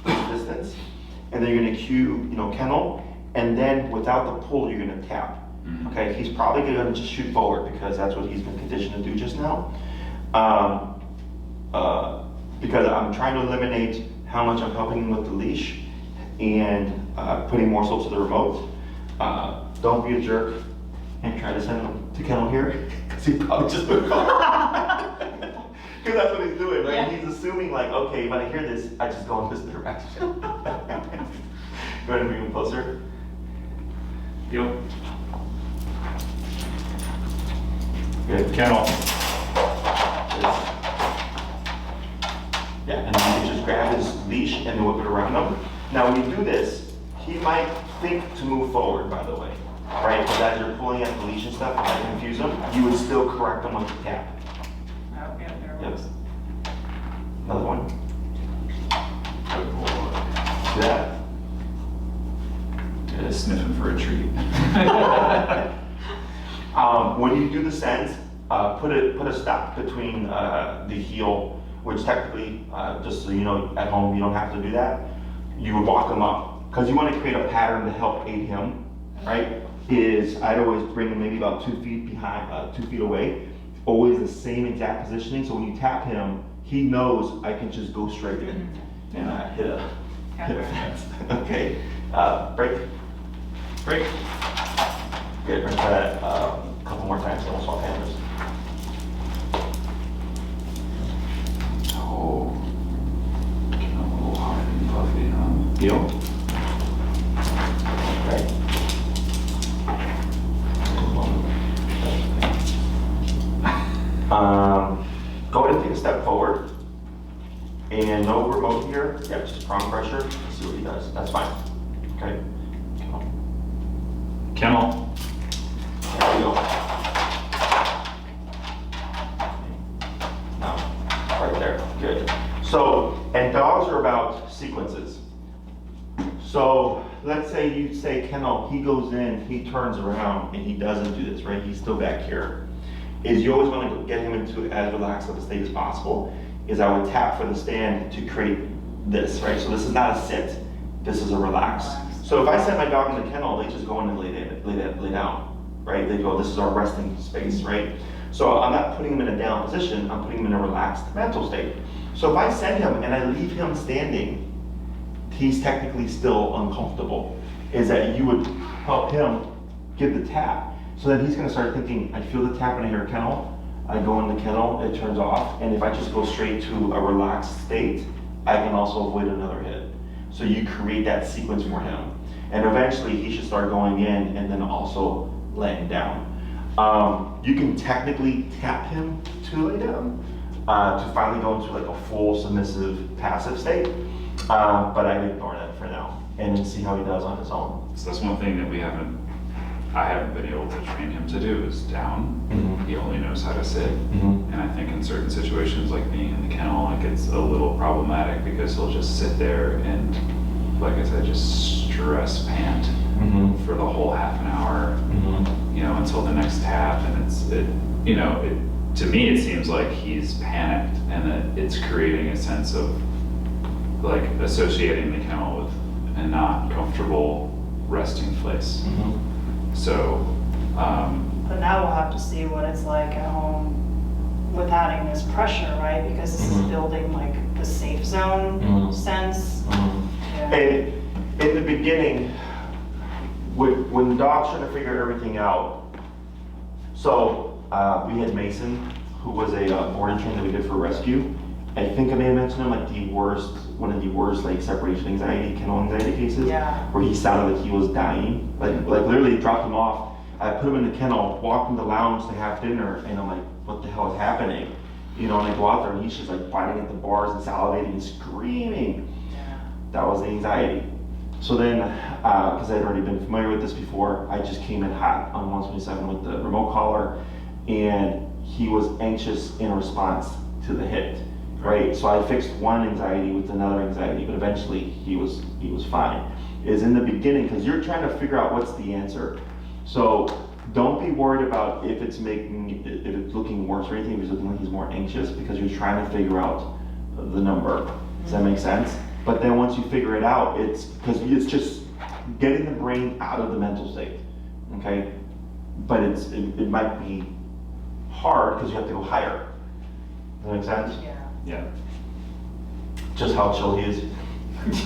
this distance, and then you're gonna cue, kennel, and then without the pull, you're gonna tap. Okay, he's probably gonna just shoot forward because that's what he's been conditioned to do just now. Because I'm trying to eliminate how much I'm helping him with the leash and putting more so to the remote. Don't be a jerk and try to send him to kennel here because he probably just moved on. Because that's what he's doing, right? Yeah. He's assuming like, okay, when I hear this, I just go in this direction. Go ahead and bring him closer. Heel. Good. Kennel. Yeah, and then you just grab his leash and whip it around him. Now when you do this, he might think to move forward, by the way. right? Because as you're pulling at the leash and stuff, if I confuse them, you would still correct them with the tap. Oh, yeah, there it Yep. was. Another one. Good boy. See that? Yeah, sniffing for a treat. When you do the sends, put a stop between the heel, which technically, just so you know, at home you don't have to do that. You would walk him up because you want to create a pattern to help aid him, right? I'd always bring him maybe about 2 feet behind, 2 feet away, always the same exact positioning. So when you tap him, he knows I can just go straight in and hit a fence. Okay, break. Break. Good, rinse that a couple more times, then we'll swap hammers. Oh. Getting a little hot and puffy, huh? Heel. Right. Go ahead and take a step forward. And no remote here. Yeah, just prong pressure. Let's see what he does. That's fine. Okay. Kennel. There we go. No, right there, good. So, and dogs are about sequences. So, let's say you say Kennel, he goes in, he turns around, and he doesn't do this, right? He's still back here. You always want to get him into as relaxed of a state as possible, I would tap for the stand to create this, right? So this is not a sit, this is a relax. So if I set my dog in the kennel, they just go in and lay down, right? They go, this is our resting space, right? So I'm not putting him in a down position, I'm putting him in a relaxed mental state. So if I set him and I leave him standing, he's technically still uncomfortable. That you would help him give the tap. So then he's gonna start thinking, I feel the tap when I hear kennel, I go in the kennel, it turns off, and if I just go straight to a relaxed state, I can also avoid another hit. So you create that sequence for him. And eventually he should start going in and then also laying down. You can technically tap him to lay down, to finally go into like a full submissive passive state. But I ignore that for now and then see how he does on his own. So that's one thing that I haven't been able to train him to do is down. Mm-hmm. He only knows how to sit. Mm-hmm. And I think in certain situations like being in the kennel, like it's a little problematic because he'll just sit there and, like I said, just stress pant for the whole half an hour, until the next tap. And to me, it seems like he's panicked and that it's creating a sense of like associating the kennel with a not comfortable resting place. So, But now we'll have to see what it's like at home with having this pressure, right? Because this is building like the safe zone sense. Yeah. And in the beginning, when the dog's trying to figure everything out, so we had Mason, who was a boarding train that we did for rescue. I think I may have mentioned him, like one of the worst like separation anxiety, kennel anxiety cases, where he sounded like he was dying. Like literally dropped him off. I put him in the kennel, walked in the lounge to have dinner, and I'm like, what the hell is happening? And I go out there and he's just like biting at the bars and salivating and screaming. That was the anxiety. So then, because I'd already been familiar with this before, I just came in hot on 127 with the remote collar, and he was anxious in response to the hit, right? So I fixed one anxiety with another anxiety, but eventually he was fine. In the beginning, because you're trying to figure out what's the answer. So don't be worried about if it's looking worse or anything, if it's looking like he's more anxious, because you're trying to figure out the number. Does that make sense? But then once you figure it out, it's just getting the brain out of the mental state, okay? But it might be hard because you have to go higher. Does that make sense? yeah. Just how chill he is.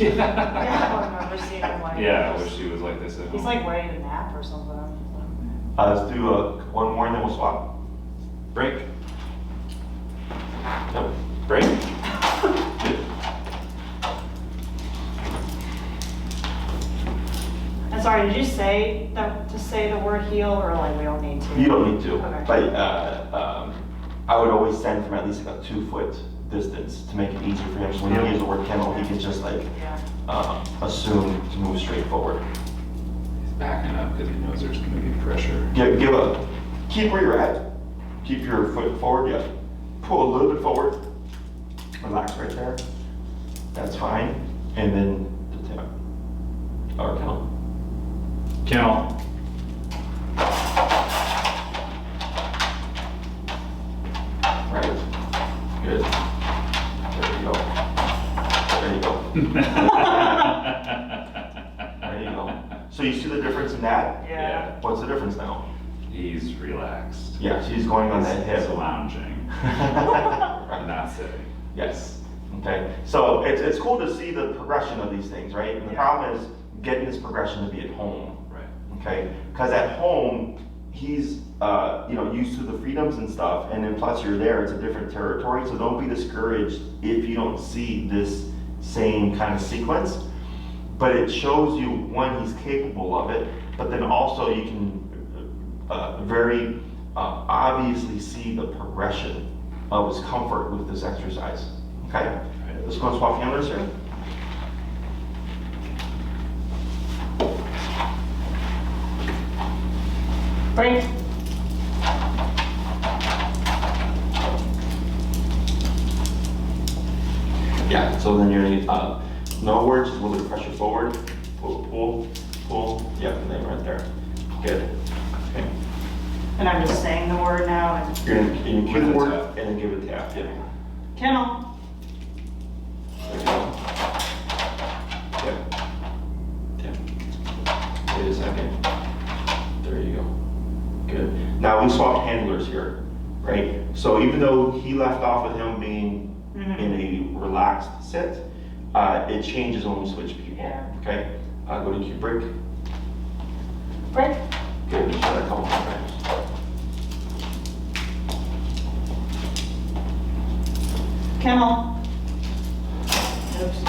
Yeah, I remember seeing him like Yeah, I this. wish he was like this at home. He's like ready to nap or something. Let's do one more and then we'll swap. Break. Yep. Break. Good. And sorry, did you say to say the word heel, or like we don't need to? You don't need to, Okay. but I would always send from at least like a 2 foot distance to make it easier for him. So when he hears the word kennel, he can just like Yeah. assume to move straight forward. backing up because he knows there's gonna be pressure. Yeah, keep where you're at. Keep your foot forward, yeah. Pull a little bit forward. Relax right there. That's fine. And then the tap. Or kennel. Kennel. Right. Good. There you go. There you go. There you go. So you see the difference in that? Yeah. What's the difference now? He's relaxed. Yeah, she's going on that He's hip. lounging, Right. not sitting. Yes. Okay. So it's cool to see the progression of these things, right? And the Yeah. problem is getting this progression to be at home. Right. Okay. Because at home, he's used to the freedoms and stuff, and then plus you're there, it's a different territory. So don't be discouraged if you don't see this same kind of sequence. But it shows you, one, he's capable of it, but then also you can very obviously see the progression of his comfort with this exercise. Okay? Right. Let's go and swap handlers here. Break. Yeah, so then you're gonna need, no words, just a little bit of pressure forward. Pull, pull, pull. Yep, and then right there. Good. Okay. And I'm just saying the word now. And You're gonna cue With the a word tap. and then give it a tap. Yep. kennel. There you go. Yep. Tap. Wait a second. There you go. Good. Now we swapped handlers here, right? So even though he left off with him being in a relaxed sit, it changes when we switch people. Yeah. Okay. Go to cue break. Break. Good. Just try that a couple more times. Kennel. Oops.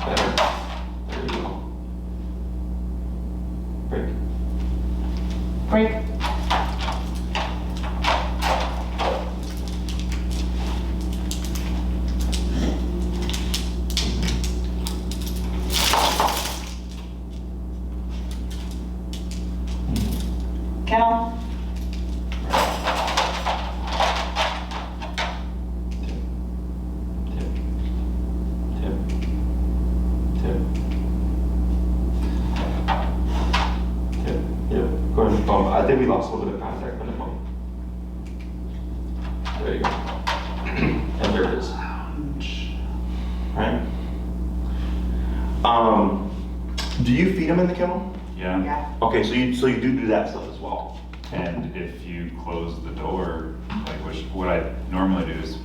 Better. There you go. Break. Break. Kennel. Tip. Tip. Tip. Tip. Yep. Go ahead and bump. I think we lost a little bit of contact with the bump. There you go. And there it is. Right? Do you feed him in the kennel? Yeah. Yeah. Okay, so you do that stuff as well. And if you close the door, like what I normally do is,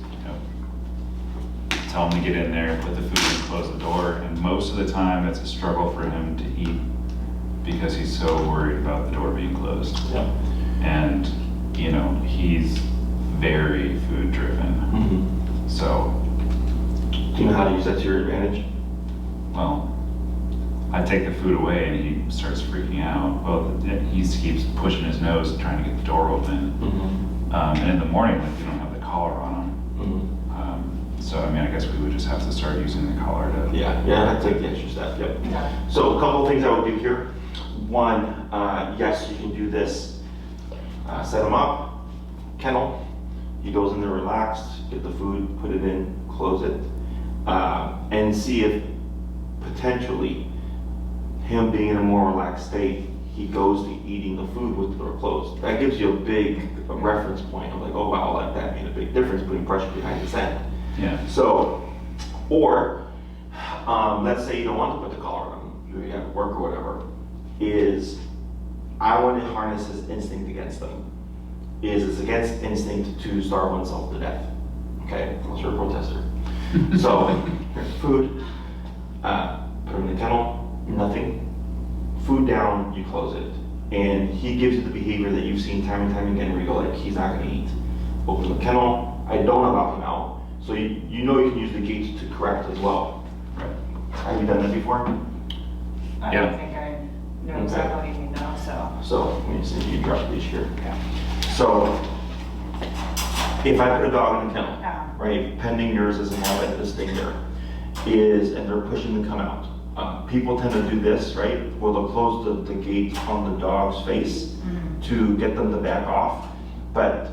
tell him to get in there, put the food in, close the door, and most of the time it's a struggle for him to eat because he's so worried about the door being closed. Yep. And, he's very food driven. Mm-hmm. So, Do you know how to use that to your advantage? well, I take the food away and he starts freaking out. Well, he keeps pushing his nose and trying to get the door open. Mm-hmm. And in the morning, we don't have the collar on him. Mm-hmm. So, I guess we would just have to start using the collar to. Yeah, I'd take the extra step, yep. Yeah. So a couple of things I would do here. One, yes, you can do this. Set him up, kennel. He goes in there relaxed, get the food, put it in, close it. And see if potentially him being in a more relaxed state, he goes to eating the food with the door closed. That gives you a big reference point. I'm like, oh wow, like that made a big difference, putting pressure behind his end. Yeah. So, or let's say you don't want to put the collar on, you have work or whatever, I want to harness his instinct against them. It's against instinct to starve oneself to death. Okay, unless you're a protester. So, here's food, put him in the kennel, nothing. Food down, you close it. And he gives you the behavior that you've seen time and time again where you go like, he's not gonna eat. Open the kennel, I don't allow him out. So you know you can use the gate to correct as well. Right. Have you done that before? I Yeah. don't think I know exactly what you mean now, so. So, let me see, you drop the leash here. Okay. So, if I put a dog in the kennel, Yeah. right, pending yours doesn't have this thing there, and they're pushing to come out. people tend to do this, right? Where they'll close the gate on the dog's face to get them to back off. But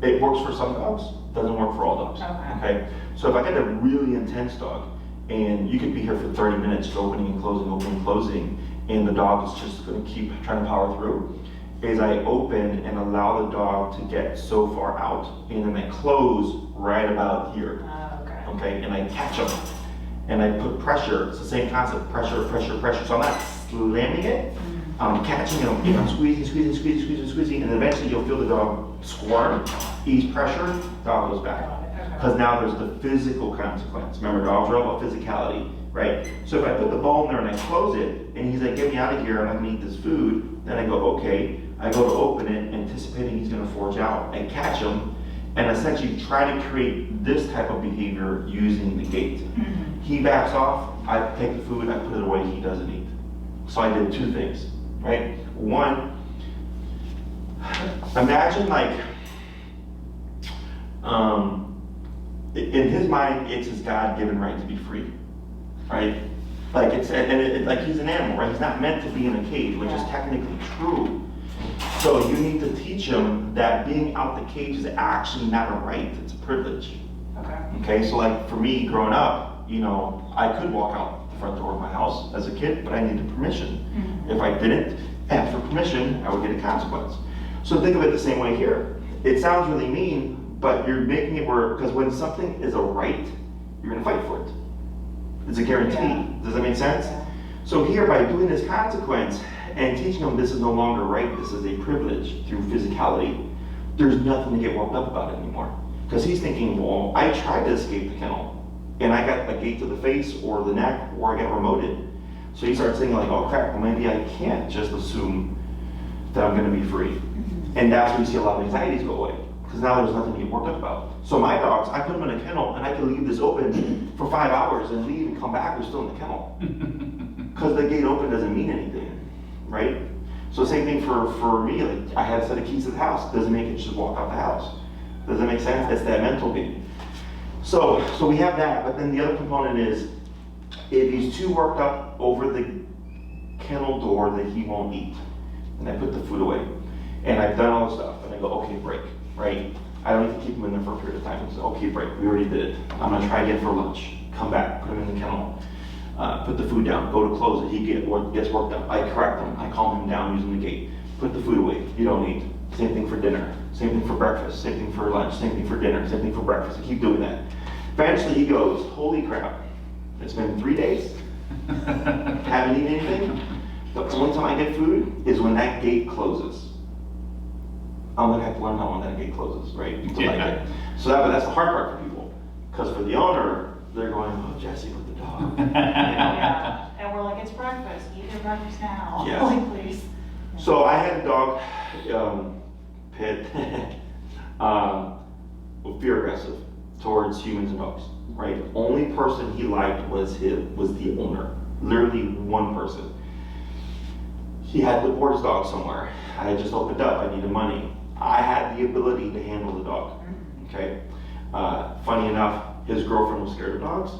it works for some dogs, doesn't work for all dogs. Okay. So if I get a really intense dog, and you could be here for 30 minutes, opening and closing, and the dog is just going to keep trying to power through, is I open and allow the dog to get so far out, and then I close right about here. Okay, and I catch them, and I put pressure. It's the same concept: pressure. So I'm not slamming it. I'm catching them, and I'm squeezing, and eventually you'll feel the dog squirm, ease pressure, dog goes back. Because now there's the physical consequence. Remember, dogs are all about physicality, right? So if I put the bone there and I close it, and he's like, get me out of here, I'm not gonna eat this food, then I go, okay. I go to open it, anticipating he's gonna forge out. I catch him, and essentially try to create this type of behavior using the gate. He backs off, I take the food, I put it away, he doesn't eat. So I did two things, right? One, imagine like, in his mind, it's his God-given right to be free, right? Like like he's an animal, right? He's not meant to be in a cage, which is technically true. So you need to teach him that being out the cage is actually not a right, it's a privilege. Okay, so like for me, growing up, you know, I could walk out the front door of my house as a kid, but I needed permission. If I didn't ask for permission, I would get a consequence. So think of it the same way here. It sounds really mean, but you're making it where, because when something is a right, you're gonna fight for it. It's a guarantee. Does that make sense? So here, by doing this consequence and teaching them this is no longer right, this is a privilege through physicality, there's nothing to get worked up about anymore. Because he's thinking, well, I tried to escape the kennel, and I got a gate to the face or the neck, or I got remoted. So he starts thinking like, oh crap, well maybe I can't just assume that I'm gonna be free. And that's when you see a lot of anxieties go away. Because now there's nothing to get worked up about. So my dogs, I put them in a kennel and I can leave this open for 5 hours and leave and come back, we're still in the kennel. Because the gate open doesn't mean anything, right? So same thing for me, like I had a set of keys to the house, doesn't make it just walk out the house. Does that make sense? It's that mental game. So we have that, but then the other component is, if he's too worked up over the kennel door that he won't eat, and I put the food away, and I've done all the stuff, and I go, okay, break. Right? I don't need to keep him in there for a period of time. So, okay, break. We already did it. I'm gonna try again for lunch. Come back, put him in the kennel, put the food down, go to close it. He gets worked up. I correct him. I calm him down using the gate. Put the food away. You don't eat. Same thing for dinner. Same thing for breakfast. Same thing for lunch. Same thing for dinner. Same thing for breakfast. I keep doing that. Eventually he goes, holy crap. It's been 3 days. Haven't eaten anything. The only time I get food is when that gate closes. I'm gonna have to learn how long that gate closes, right? To like it. So that's the hard part for people. Because for the owner, they're going, oh, Jesse with the dog. And we're like, it's breakfast, eat your breakfast now. Yes. Like, please. So I had a dog, Pit, fear aggressive towards humans and dogs, right? Only person he liked was the owner. Literally one person. He had to board his dog somewhere. I had just opened up, I needed money. I had the ability to handle the dog, okay? Funny enough, his girlfriend was scared of dogs,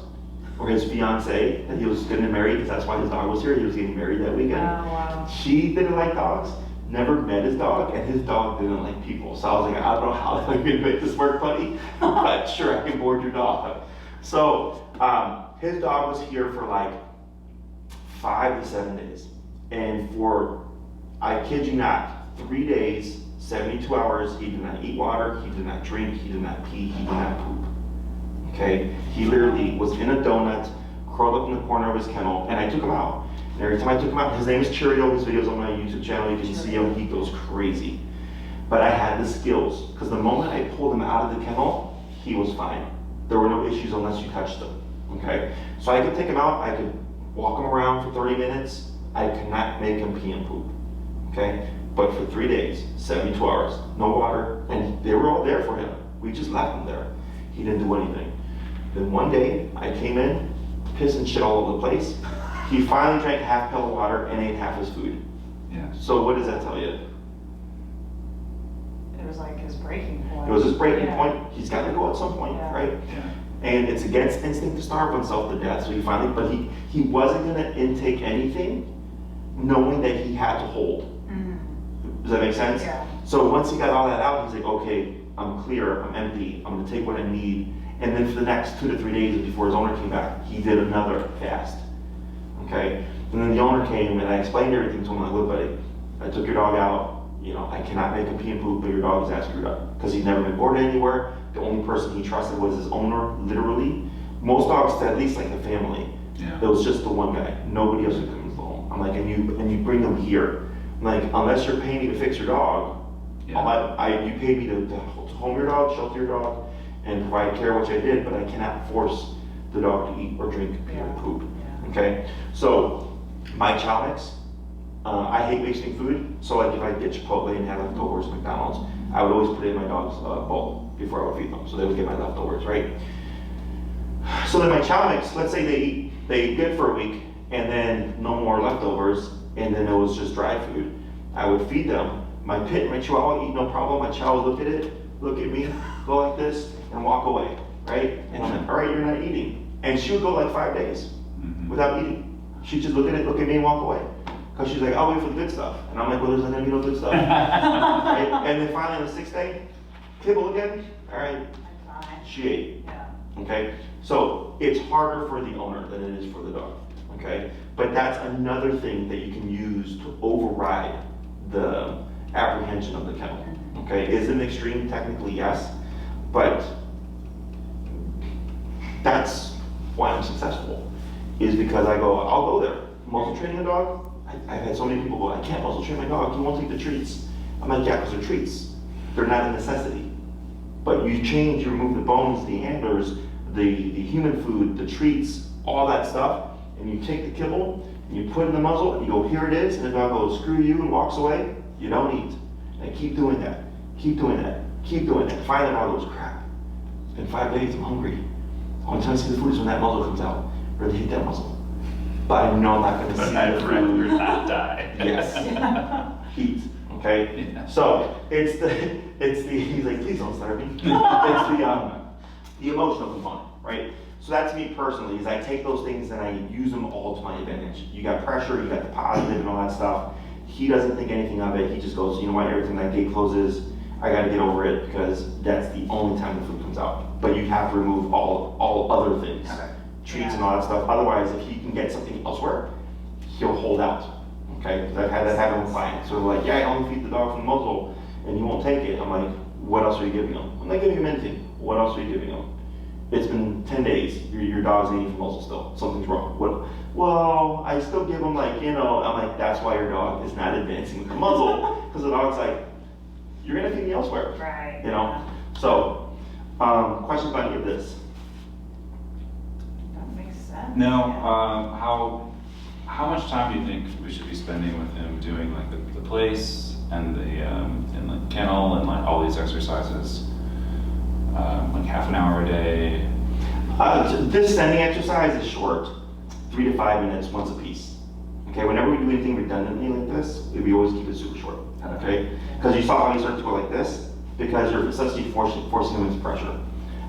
or his fiance that he was getting married, because that's why his dog was here, he was getting married that weekend. Oh, wow. She didn't like dogs, never met his dog, and his dog didn't like people. So I was like, I don't know how I'm gonna make this work, buddy, but sure, I can board your dog. So his dog was here for like 5 to 7 days. And for, I kid you not, 3 days, 72 hours, he did not eat water, he did not drink, he did not pee, he did not poop. Okay? He literally was in a donut, curled up in the corner of his kennel, and I took him out. And every time I took him out, his name is Cheerio, his videos on my YouTube channel, you can see him, he goes crazy. But I had the skills, because the moment I pulled him out of the kennel, he was fine. There were no issues unless you touched him. Okay? So I could take him out, I could walk him around for 30 minutes, I could not make him pee and poop. Okay? But for 3 days, 72 hours, no water, and they were all there for him. We just left him there. He didn't do anything. Then one day, I came in, piss and shit all over the place. He finally drank half pail of water and ate half his food. Yeah. So what does that tell you? It was like his breaking point. It was his breaking point. He's got to go at some point, right? Yeah. And it's against instinct to starve oneself to death, so he finally, but he wasn't gonna intake anything knowing that he had to hold. Does that make sense? Yeah. So once he got all that out, he's like, okay, I'm clear, I'm empty, I'm gonna take what I need. And then for the next 2 to 3 days before his owner came back, he did another fast, okay? And then the owner came and I explained everything to him, like, look buddy, I took your dog out, you know, I cannot make him pee and poop, but your dog is that screwed up. Because he's never been boarded anywhere. The only person he trusted was his owner, literally. Most dogs, at least like the family, Yeah. it was just the one guy. Nobody else would come into the home. I'm like, and you bring them here. I'm like, unless you're paying me to fix your dog, Yeah. you paid me to home your dog, shelter your dog, and provide care, which I did, but I cannot force the dog to eat or drink, pee or poop. Yeah. Okay? So, my chow mix, I hate wasting food, so like if I get Chipotle and have leftovers at McDonald's, I would always put it in my dog's bowl before I would feed them, so they would get my leftovers, right? So then my chow mix, let's say they eat good for a week, and then no more leftovers, and then it was just dry food. I would feed them. My pit and my chihuahua eat no problem. My chihuahua would look at it, look at me, go like this, and walk away, right? And I'm like, all right, you're not eating. And she would go like 5 days without eating. She'd just look at it, look at me, and walk away. Because she's like, I'll wait for the good stuff. And I'm like, well, there's not gonna be no good stuff. Right? And then finally on the 6th day, kibble again, all right, I'm fine. she ate. Yeah. Okay, so it's harder for the owner than it is for the dog. Okay, but that's another thing that you can use to override the apprehension of the kennel. Okay, is it an extreme? Technically, yes, but that's why I'm successful. Is because I go, I'll go there. Muzzle training a dog. I've had so many people go, I can't muzzle train my dog. He won't take the treats. I'm like, yeah, because they're treats. They're not a necessity. But you change, you remove the bones, the antlers, the human food, the treats, all that stuff, and you take the kibble, and you put it in the muzzle, and you go, here it is, and the dog goes, screw you, and walks away, you don't eat. And keep doing that, keep doing that, keep doing that. Finally, the dog goes, crap, it's been 5 days, I'm hungry. The only time I see the food is when that muzzle comes out. Really hate that muzzle. But I know I'm not gonna see I'd the rather food. not die. Yes. Eat, okay? Yeah. So, it's the, he's like, please don't starve me. It's the emotional component, right? So that's me personally, is I take those things and I use them all to my advantage. You got pressure, you got the positive and all that stuff. He doesn't think anything of it. He just goes, you know what, every time that gate closes, I gotta get over it because that's the only time the food comes out. But you have to remove all other things, treats and all that stuff. Otherwise, if he can get something elsewhere, he'll hold out. Okay, because I've had that happen with clients. So they're like, yeah, I only feed the dog from the muzzle and he won't take it. I'm like, what else are you giving him? I'm not giving him anything. What else are you giving him? It's been 10 days, your dog's eating from muzzle still. Something's wrong. What? Well, I still give him like, you know, I'm like, that's why your dog is not advancing with the muzzle. Because the dog's like, you're gonna feed me elsewhere. Right. You know? So, questions about any of this? That makes sense. Now, how much time do you think we should be spending with him doing like the place and the and like kennel and like all these exercises? Like half an hour a day? This standing exercise is short, 3 to 5 minutes once a piece. Okay, whenever we do anything redundantly like this, we always keep it super short. Okay, because you saw how he started to go like this, because you're essentially forcing him into pressure.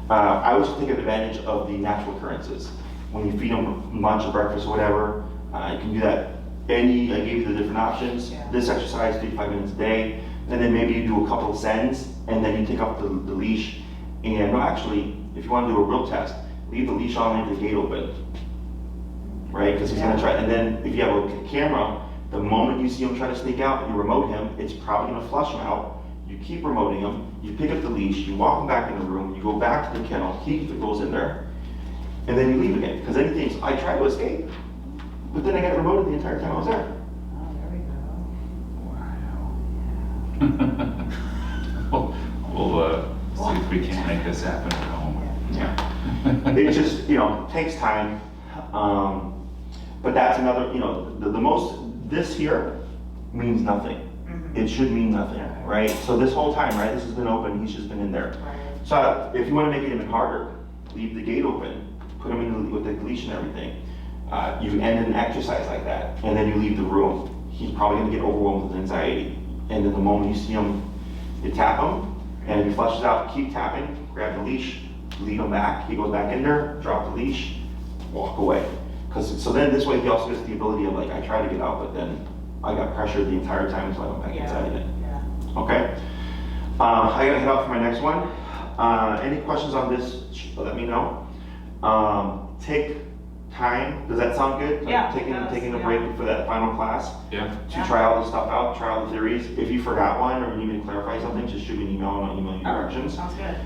I always take advantage of the natural occurrences. When you feed him lunch or breakfast or whatever, you can do that. I gave you the different options. Yeah. This exercise, 3 to 5 minutes a day, and then maybe you do a couple of sends, and then you take off the leash. And no, actually, if you want to do a real test, leave the leash on, leave the gate open, right? Because he's going to try. And then if you have a camera, the moment you see him trying to sneak out and you remote him, it's probably going to flush him out. You keep remoting him, you pick up the leash, you walk him back in the room, you go back to the kennel, he goes in there, and then you leave again. Because then he thinks, I tried to escape, but then I got remoted the entire time I was there. Oh, there we go. Wow. We'll see if we can make this happen at home. Yeah. It just, takes time. But that's another, the most, this here means nothing. It should mean nothing, right? So this whole time, right, this has been open, he's just been in there. Right. So if you want to make it even harder, leave the gate open, put him in with the leash and everything. You end an exercise like that, and then you leave the room. He's probably going to get overwhelmed with anxiety. And then the moment you see him, you tap him, and if he flushes out, keep tapping, grab the leash, lead him back. He goes back in there, drop the leash, walk away. So then this way he also gets the ability of like, I try to get out, but then I got pressured the entire time until I went back inside again. Yeah. Okay? I gotta head out for my next one. Any questions on this, let me know. Take time, does that sound good? Like Yeah, taking a yeah. break for that final class Yeah. to try all this stuff out, try all the theories. If you forgot one or you need me to clarify something, just shoot me an email and I'll email you directions. Sounds good.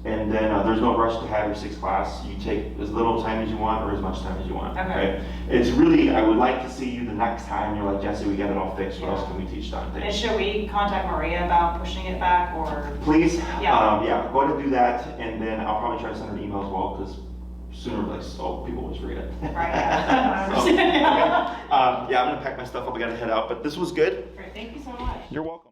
And then there's no rush to have your 6th class. You take as little time as you want or as much time as you want. Okay. It's really, I would like to see you the next time you're like, Jesse, we got it all fixed. What else can we teach Dante? And should we contact Maria about pushing it back or? Please, Yeah. go ahead and do that, and then I'll probably try to send her an email as well, because sooner or later, people always forget. Right, yeah. So, okay. I'm gonna pack my stuff up, I gotta head out, but this was good. Great, thank you so much. You're welcome.